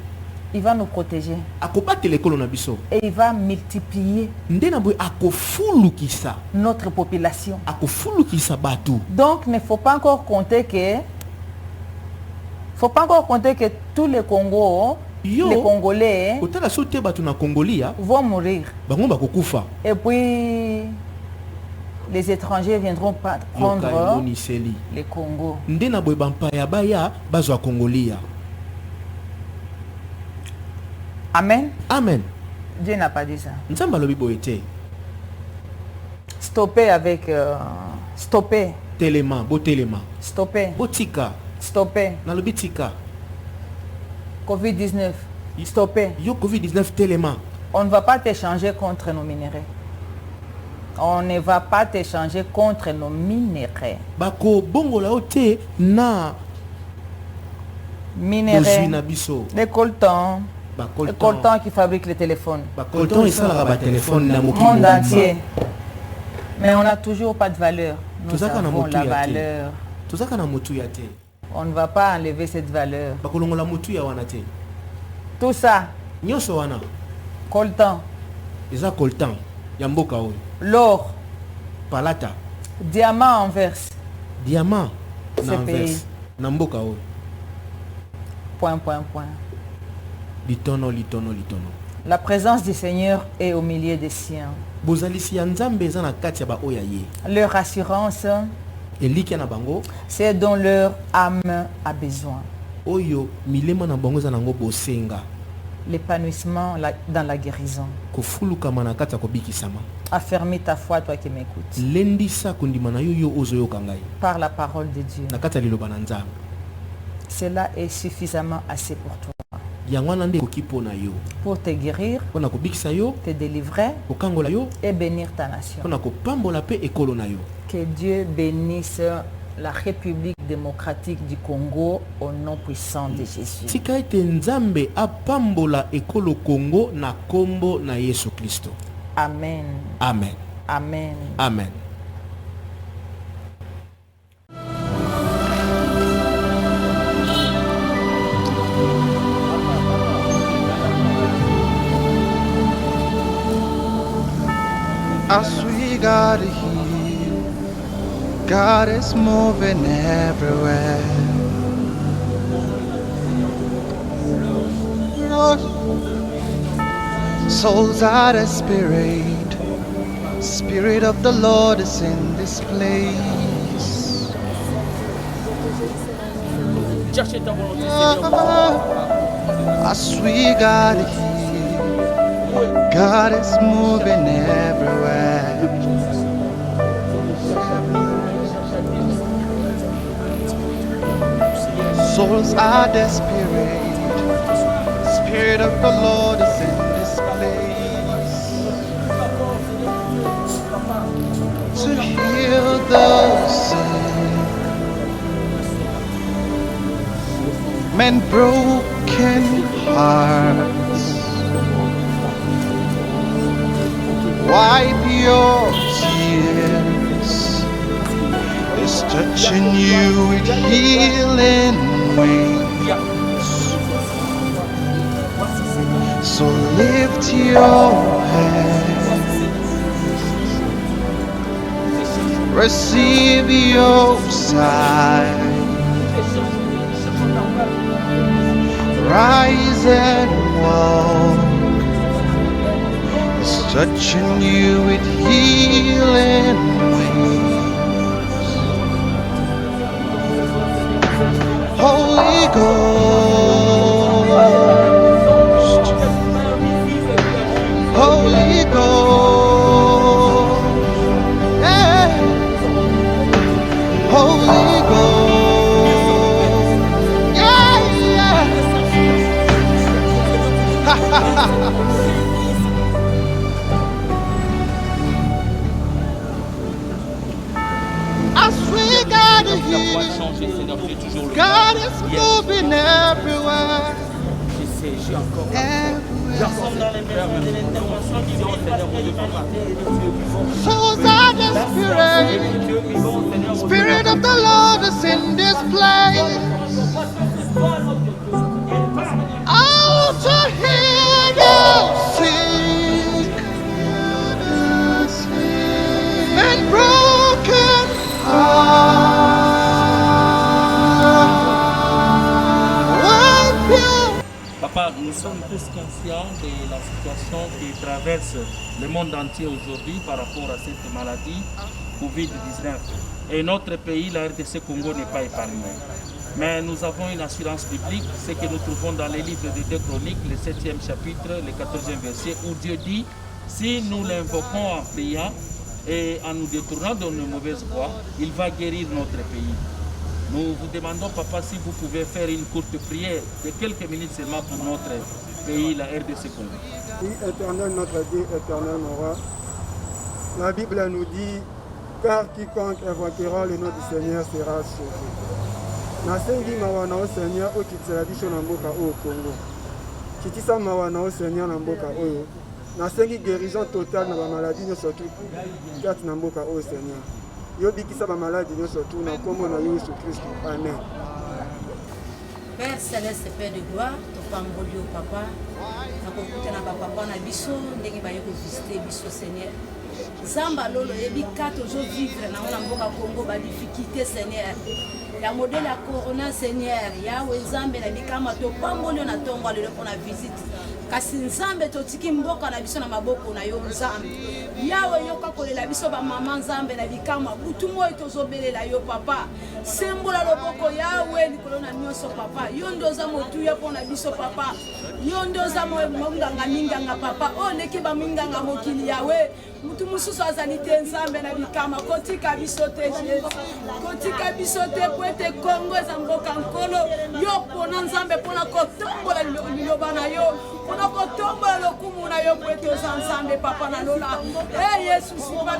Il va nous protéger. akobatela ekolo na biso. Et il va multiplier nde na boye akofulukisa. notre population. akofulukisa bato. Donc, il ne faut pas encore compter que tous les Congos, Yo, les Congolais otala so te bato na kongolia vont mourir. bango bakokufa. Et puis, les étrangers viendront prendre yoka emoniseli les Congos. nde na boye bampaya baya bazwa kongolia. Amen. Amen. Dieu n'a pas dit ça. nzambe alobi boye te. Stopper avec... stopper. telema botelema Stopper. botika Stopper. nalobi tika. Covid-19. Stopper. yo covid-19 telema. On ne va pas t'échanger contre nos minéraux. On ne va pas t'échanger contre nos minéraux. bako bongola yo te na bozwi Minéraux. na biso. Les coltons. Les coltons qui fabriquent les téléphones. bakolton esalaka batelefone na Monde mokili entier. Mais on n'a toujours pas de valeur. Nous Tozaka na avons motu la ya te. valeur. tozaka na motuya te. On ne va pas enlever cette valeur. bakolongola motuya wana te. Tout ça, nyonso wana coltan, eza koltan ya mboka oyo. l'or, palata diamant en verse, diamant na Ce pays. anvers na mboka oyo. point, point, point. litono. La présence du Seigneur est au milieu des siens. bozalisi ya nzambe eza na kati ya baoyo ya ye. Leur assurance, elikya na bango c'est dont leur âme a besoin. oyo milema na bango eza nango bosenga. L'épanouissement dans la guérison. kofulukama na kati ya kobikisama. Affermis ta foi, toi qui m'écoutes. lendisa kondima na yo yo ozoyoka ngai Par la parole de Dieu. na kati ya liloba na nzambe. Cela est suffisamment assez pour toi. yango wana nde ekoki mpo na yo Pour te guérir, mpo na kobikisa yo, te délivrer kokangola yo, et bénir ta nation. mpo na kopambola mpe ekolo na yo. Que Dieu bénisse la République démocratique du Congo au nom puissant de Jésus. tika ete nzambe apambola ekolo kongo na kombo na yesu kristo. Amen. Amen. Amen. Amen. As we gotta heal, God is moving everywhere. Lord, souls are desperate. Spirit of the Lord is in this place. As we gotta heal, God is moving everywhere. Souls are desperate. Spirit of the Lord is in this place to heal those sick, men broken hearts. Wipe your tears. It's touching you with healing wings. So lift your head. Receive your sight. Rise and walk. It's touching you with healing wings. Holy Ghost, Holy Ghost, yeah. Holy Ghost, yeah, yeah. Ha, ha, ha. As we gather here, God is moving everywhere. Souls are the Spirit of the Lord is in this place. Oh, to hear you sing and broken heart. Papa, nous sommes tous conscients de la situation qui traverse le monde entier aujourd'hui par rapport à cette maladie Covid-19. Et notre pays, la RDC Congo, n'est pas épargné. Mais nous avons une assurance biblique, ce que nous trouvons dans les livres des 2 Chroniques, le 7e chapitre, le 14e verset, où Dieu dit, si nous l'invoquons en priant et en nous détournant de nos mauvaises voies, il va guérir notre pays. Nous vous demandons, Papa, si vous pouvez faire une courte prière de quelques minutes seulement pour notre pays, la RDC Congo. Oui, éternel, notre Dieu, éternel, mon roi. La Bible nous dit, car quiconque invoquera le nom du Seigneur sera sauvé. Nasengi mawa na o Seigneur okitela biso na mboka oyo Congo. Kitisa mawa na o Seigneur na mboka oyo. Nasengi guérison totale na ba maladie nyonso kati na mboka oyo Seigneur. Yo bikisa ba maladie nyonso tu na kombo na Yesu Kristo. Amen. Père Céleste, Père de gloire, topamboli au papa. Nakokuta na ba papa na biso ndenge ba yeko visiter biso Seigneur. Zamba lolo ebi kato zo vivre na mboka Congo ba difficulté Seigneur. Ya modèle ya corona Seigneur, ya wenzambe na bikama to pamboli na tongo lelo pona visite. Kasi nzambe totiki mboka na biso na maboko na yo nzambe. Yawe yoka kolela biso ba mama nzambe na bikama butu moyo tozobelela yo papa. Sembola loboko yawe likolo na nyonso papa. Yo ndoza motuya pona biso papa. Yo ndoza monganga minganga papa. O leki ba minganga mokili yawe. Mutu mususu azali te nzambe na bikama kotika biso te Jésus. Kotika biso te poete Congo za mboka nkolo. Yo pona nzambe pona kotombola liloba na yo. Pona kotombola lokumu na yo poete nzambe papa na lola. Eh Yesu sipa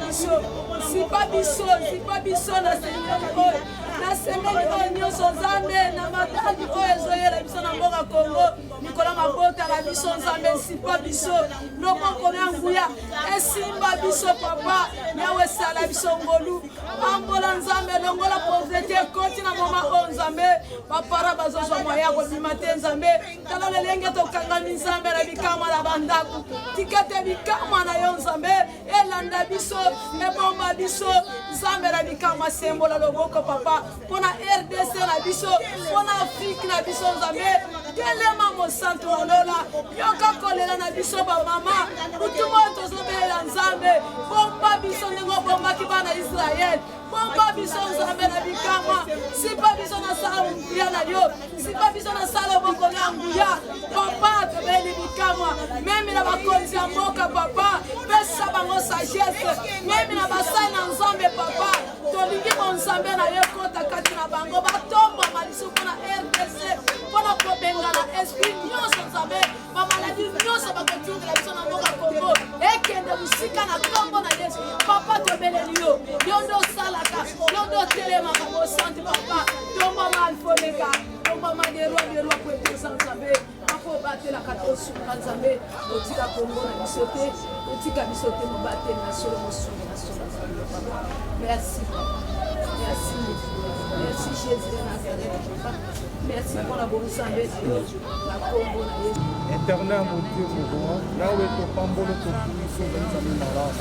biso na Seigneur oyo. Na semeni oyo nyonso nzambe na matadi oyo ezoyela biso na mboka Congo. Nikola mabota la biso nzambe sipa biso. Loboko na nguya esimba biso papa. Yawe sala biso ngolu. Ambola nzambe longola pauvreté koti na moma o nzambe. Papara bazozwa moya ko bimate nzambe. Tala lelenge to kangami nzambe na bikama la bandaku. Tikate bikama na yo nzambe. Elanda biso ebomba biso nzambe na bikama sembola loboko papa. Pona RDC na biso, pona Afrique na biso nzambe. Telema mo santo olola. Yoka kolela na biso ba mama. Utumo tozobelela nzambe. Bomba biso nengo bomba kibana Israël. Bomba biso nzambe na bikama. Sipa biso na sala nguya na yo. Sipa biso na sala boko na nguya. Papa tobeli bikama. Meme na bakonzi ya mboka papa. Pesa bango sagesse. Meme na basana nzambe papa. Tolingi mo nzambe na yo kota kati na bango. Batomba malisu pona RDC. Pona kobenga na esprit nyonso nzambe. Ba maladi nyonso bakotunga la biso na mboka Congo. Ekende musika na kombo na Yesu. Papa tobeleli yo. Yondo salaka. Yondo telema kabo santi papa. Tomba malfoneka. Tomba maderwa derwa kwete nzambe. Afo batela katosu nzambe. Otika Congo na bisote. Otika bisote mobate na solo mosunga na solo nzambe papa. Merci. Merci. Merci Jésus de Nazareth. Merci pour la bonne santé. La Congo na Yesu. éternel, mon Dieu, mon roi. Yahweh, ton pambolo, ton puissant, ben zami malade.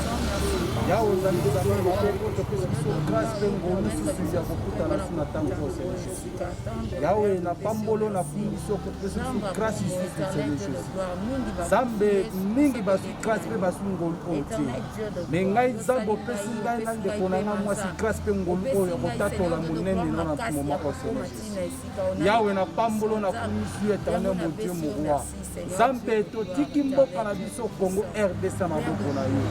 Yahweh, zami malade, ton puissant, grâce, ben gros, si ya kokuta na sina tango au Seigneur Jésus. Yahweh, na pambolo, na puissant, ton puissant, grâce ici, Seigneur Jésus. Zambe, mingi basu grâce, pe basu ngol oti. Mais ngai zambo pesi ngai na ndeko na nga mwasi grâce pe ngol oyo kotatola monene na moment au Seigneur Jésus. Yahweh, na pambolo, na puissant, éternel, mon Dieu, mon roi. Zambe totiki mboka na biso Congo RDC na maboko na yo.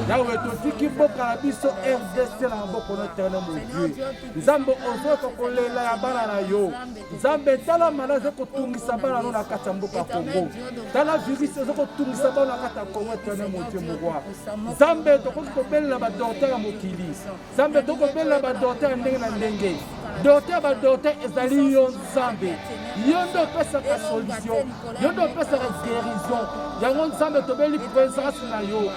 Yahweh totiki mboka na biso RDC na maboko na éternel mon Dieu. Nzambe ozoka kolela ya bana na yo. Nzambe tala malaze kotungisa bana no na kati ya mboka Congo. Tala virus ezoko tungisa bana na kati ya Congo éternel mon Dieu mon roi. Nzambe tokoki kobelela ba docteur ya mokili. Nzambe tokobelela ba docteur ndenge na ndenge. Docteur ba docteur ezali yo Nzambe. Yo ndo pesaka solution. Yo ndo pesaka guérison. Yango Nzambe tobeli présence na yo.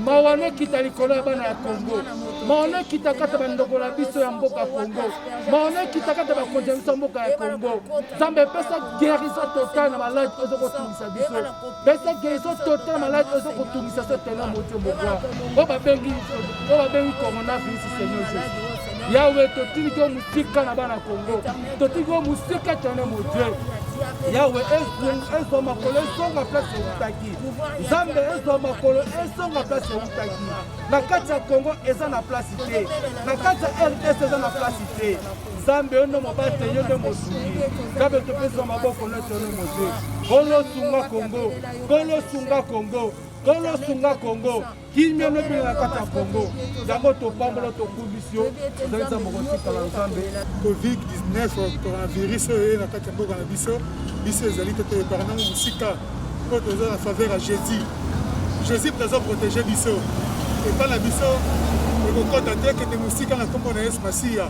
Mawane kita likolo ya bana ya Congo. Mawane kita kata bandoko na biso ya mboka Congo. Mawane kita kata bakonja biso ya mboka ya Congo. Nzambe pesa guérison totale na malade ozo kotungisa biso. Pesa guérison totale na malade ozo kotungisa so tena moto mokwa. O babengi coronavirus Seigneur Jésus. Yahweh totili ko musika na bana Congo. Totili ko musika tena mo Dieu. Yahweh ezo makolo esonga place utaki. Nzambe ezo makolo esonga place utaki. Na kati ya Congo eza na place te. Na kati ya RDC eza na place te. Nzambe ono mobate yo nde mosungi. Nzambe topesa maboko na tono mo Dieu. Kolo sunga Congo. Kolo sunga Congo. Kolo sunga Congo. Kimia no pe na kati ya Congo. Yango topambola tokubisio. Nzambe mokotika la Nzambe. COVID-19 coronavirus oyo na kati ya mboka na biso. Biso ezali te toyeparana mosika po toza na faveur ya Jésus. Jésus présent protéger biso. Epa na biso ekokota te kende mosika na kombo na Yesu Masiya.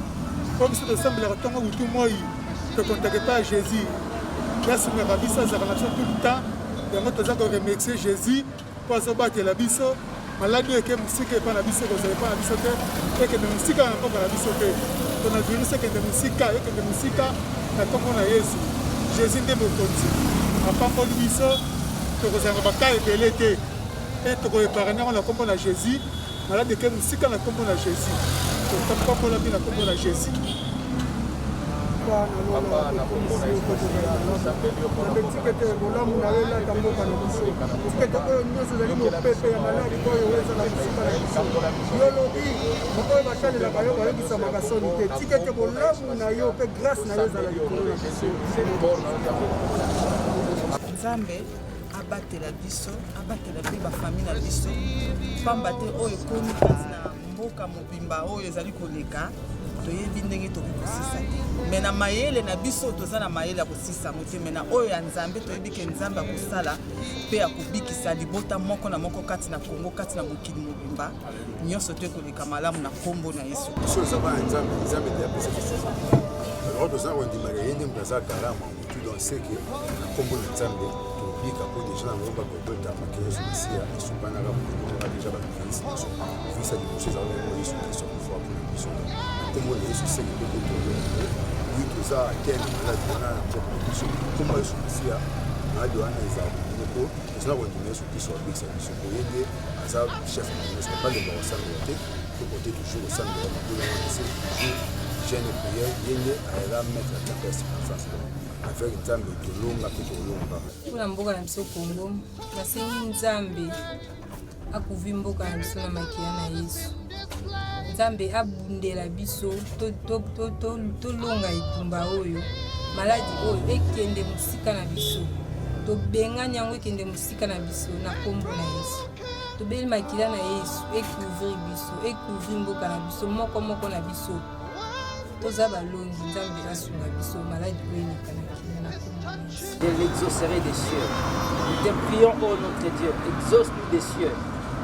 Po biso tosambelaka ntongo butu moi tokontake pa Jésus. Yasungaka biso azalaka na biso tout le temps. Yango toza koremercier Jésus po azobatela biso. Maladi oyo eke mosika epa na biso kozala epa na biso te. Ekende mosika na mboka na biso te. Coronavirus ekende mosika na kombo na Yesu. Jésus nde mokonzi apamboli biso tokozanga baka ebele te e tokoyeparane yango na kombo na Jésus malade eke mosika na kombo na Jésus topambola mpe na kombo na Jésus tikete bolamu na yo elaka mboka na biso tikete oyo nyonso ezali mopepe ya maladi oyo ezala mosika na biso yo lobi mokoyo batalelaka yo bayokisamaka soni te tikete bolamu na yo mpe grâce na yo ezala likolo na biso Nzambe abatela biso abatela mpe bafamile na biso pamba te oyo ekomi kati na mboka mobimba oyo ezali koleka toyebi ndenge tokosisa te me na mayele na biso toza na mayele ya kosisa yango te me na oyo ya Nzambe toyebi ke Nzambe akosala mpe akobikisa libota moko na moko kati na Congo kati na mokili mobimba nyonso to ekoleka malamu na kombo na Yesu biso ezaba ya Nzambe te apesa biso alors toza kondimaka ye nde moto aza galama motu donc seke na kombo na Nzambe tobika po deja na ngomba kobota make Yesu Masiya esupanaka mokongoka deja bavirisi nyonso virisi ya liboso ezalaka yango Yesu Kristo akofwa mpona biso kombo na Yesu seke mpe kotolo wi toza atene maladi wana na mboka na biso kombo ya Yesu Masiya maladi wana ezala moko ezala kondima Yesu Kristo abikisa biso boye nde aza chef na biso balemba kosangela te tokote toujours kosangela mabula wana se toujours jeune prière ye nde ayela mettre la place circonstance avec Nzambe tolonga mpe tolonga mpona mboka na biso Congo nasengi Nzambe akuvi mboka na biso na makila na Yesu Nzambe abundela biso tolonga etumba oyo maladi oyo ekende mosika na biso tobengani yango ekende mosika na biso na kombo na Yesu tobeli makila na Yesu ekouvrir biso ekouvrir mboka na biso moko na biso toza balongi Nzambe asunga biso maladi oyo eleka na kila na kombo na Yesu. De l'exaucerai des cieux. Nous te prions, ô notre Dieu, exauce-nous des cieux,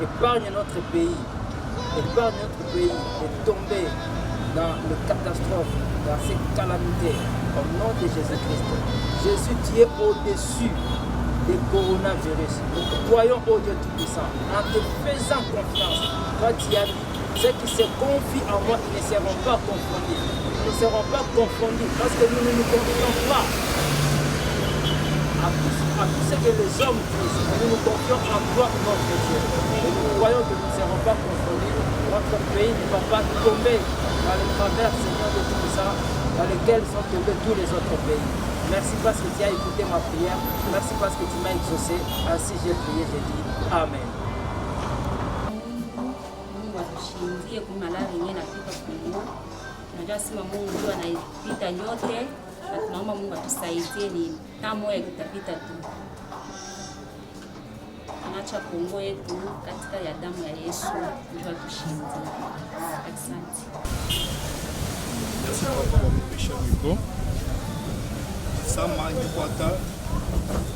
épargne notre pays de tomber dans le catastrophe, dans cette calamité, au nom de Jésus-Christ. Jésus, tu es au-dessus des coronavirus. Nous croyons au Dieu Tout-Puissant, en te faisant confiance. Toi, tu as dit, ceux qui se confient en moi, ils ne seront pas confondus. Ils ne seront pas confondus parce que nous ne nous confions pas à tous. à tout ce que les hommes disent. Nous nous confions en toi, notre Dieu. Et nous croyons que nous ne serons pas confondus. Notre pays ne va pas tomber dans les travers, Seigneur, de tout ça, dans lesquels sont tombés tous les autres pays. Merci parce que tu as écouté ma prière. Merci parce que tu m'as exaucé. Ainsi j'ai prié, j'ai dit Amen. Mungu atushindie kumalala yenyewe napita Kongo. Najua sima Mungu ndio anaipita yote, na tunaomba Mungu atusaidie, ni tamu ya kitapita tu. Tunaacha Kongo yetu katika ya damu ya Yesu, ndio atushindie. Asante. Merci papa kwa kupisha miko. Sama nyikwata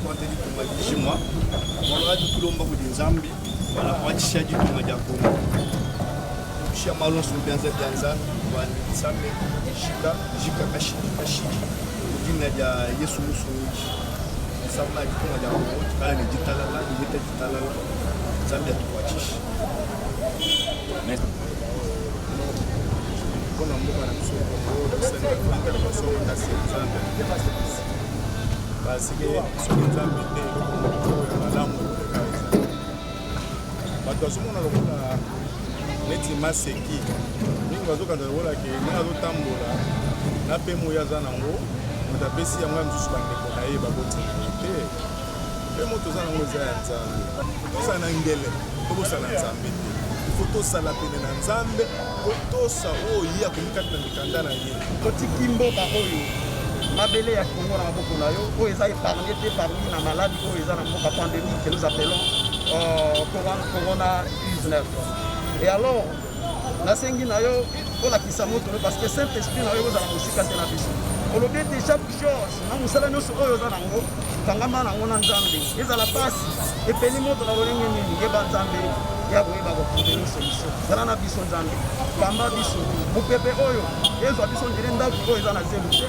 kwateli kumajishima. Mwalati kulomba kudi Nzambi, wala kwachisha jitu majakongo. Kupisha malonso byanza wani Nzambi jika kashi. Kudina ya Yesu musu. Sama jitu majakongo, kala ni jitalala, jita jitalala. Nzambi atukwachisha. Kuna mbuga na msoko kusema kwamba na masomo na Nzambi basi ke soki Nzambi te na malamu kaza bato azomona lokola neti maseki mingi bazokanda lokola ke nga azotambola na mpe moyo aza nango moto apesi yango ya mosusu bandeko na ye bakotinga te mpe moto oza nango eza ya Nzambe tosala na ngele tokosala Nzambe te ifo tosala pene na Nzambe tosa oyo ya komikati na mikanda na ye totiki mboka oyo mabele ya Kongo na maboko na yo oyo eza épargné te parmi na maladie oyo eza na mboka pandémie que nous appelons Corona 19. Et alors nasengi na yo olakisa moto parce que Saint-Esprit na yo ozala mosika te na biso olobi ete chaque chose na mosala nyonso oyo oza nango kangama nango na Nzambe ezala pasi epeli moto na lolenge nini yeba Nzambe ya koyeba kokutela solution zala na biso Nzambe pamba biso mopepe oyo ezwa biso ndire ndako oyo eza na zelu te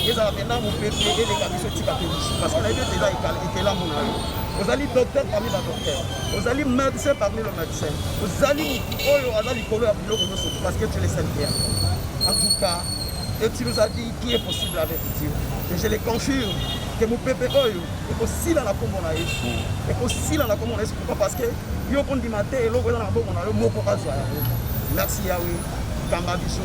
ezala pena mopepe eleka biso tika te biso parce que na yebi ete eza ekelamu na yo ozali docteur parmi badocteur ozali médecin parmi le médecin ozali oyo aza likolo ya biloko nyonso parce que tu le sais bien. En tout cas, et tu nous as dit tout est possible avec Dieu. Et je les conjure que mon pépé oyo est aussi dans la combo na Yesu. Et aussi dans la combo na Yesu. Pourquoi? Parce que yo kon di matin et l'autre dans la combo na yo moko kazo ya. Merci Yahweh. Kamba biso.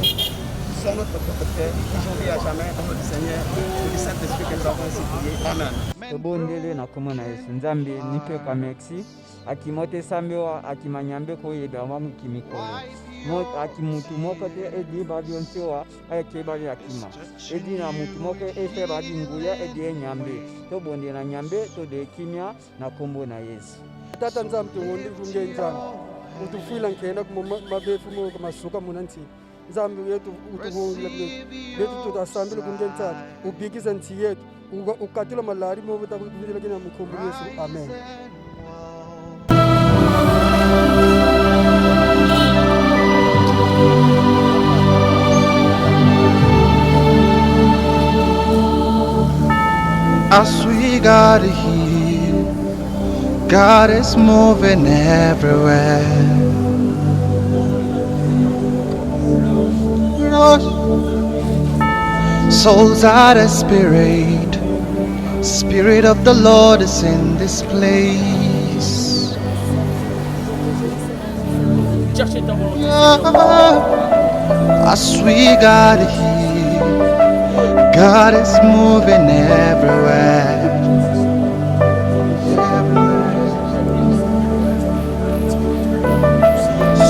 Sont notre protecteur aujourd'hui à jamais au nom du Seigneur et du Saint-Esprit que nous avons ainsi prié. Amen. Ebondele na kombo na Yesu. Nzambe nipe ka merci. Akimote sambewa akimanyambe ko yeba mamu kimikolo. Akimutu moko te edi badi onsewa ayake badi akima edi na mutu moko efe badi nguya edi enyambe to bonde na nyambe to de kimia na kombo na Yesu tata Nzambe tungondi vunge Nzambe utufila nkenda kuma mabefu mo masuka munanti Nzambe yetu utuvula betu tutasambile kunge Nzambe ubikiza nti yetu ukatilo malari mo butakuvila kina mukombo Yesu. Amen. As we got here, God is moving everywhere. Souls are the spirit, Spirit of the Lord is in this place. As we got here, God is moving everywhere.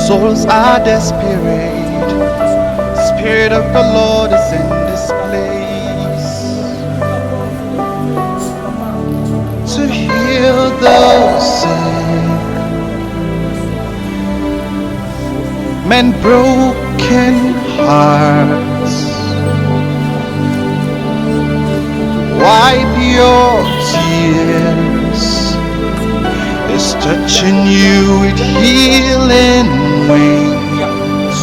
Souls are desperate. Spirit of the Lord is in this place to heal those sick, men broken hearts. Wipe your tears. It's touching you with healing wings.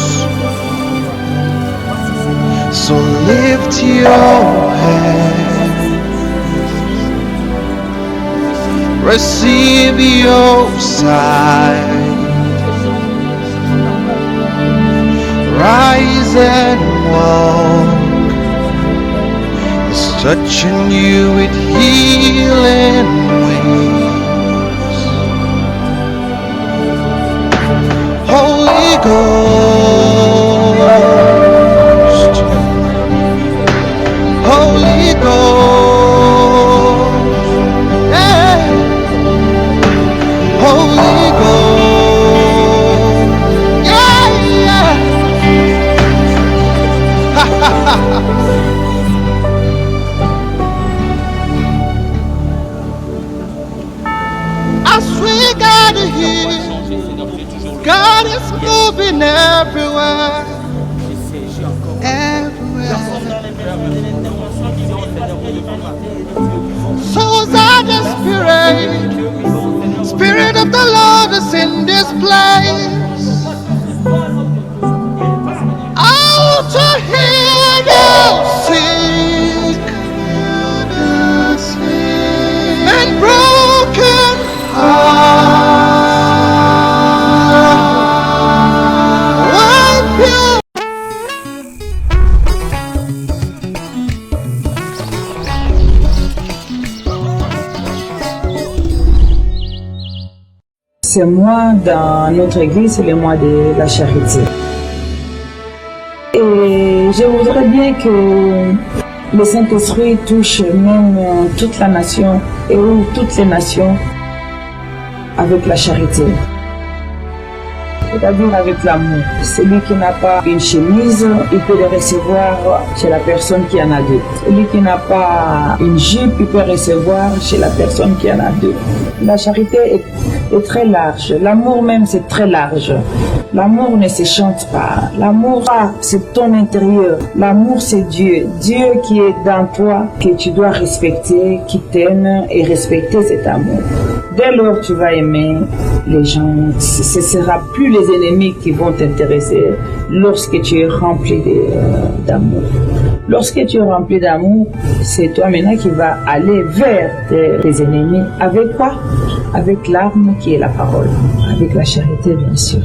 So lift your head. Receive your sight. Rise and walk. Touching you with healing wings. already here. God is moving everywhere. Everywhere. Souls are the Spirit. Spirit of the Lord is in this place. Oh, to heal the sick and broken heart. Ce mois dans notre église, c'est le mois de la charité. Et je voudrais bien que le Saint-Esprit touche même toute la nation et toutes les nations avec la charité. C'est-à-dire avec l'amour. Celui qui n'a pas une chemise, il peut le recevoir chez la personne qui en a deux. Celui qui n'a pas une jupe, il peut recevoir chez la personne qui en a deux. La charité est très large. L'amour même, c'est très large. L'amour ne se chante pas. L'amour, c'est ton intérieur. L'amour, c'est Dieu. Dieu qui est dans toi, que tu dois respecter, qui t'aime et respecter cet amour. Dès lors, tu vas aimer les gens. Ce ne sera plus les ennemis qui vont t'intéresser lorsque tu es rempli d'amour. Lorsque tu es rempli d'amour, c'est toi maintenant qui vas aller vers tes ennemis. Avec quoi? Avec l'arme qui est la parole. Avec la charité, bien sûr.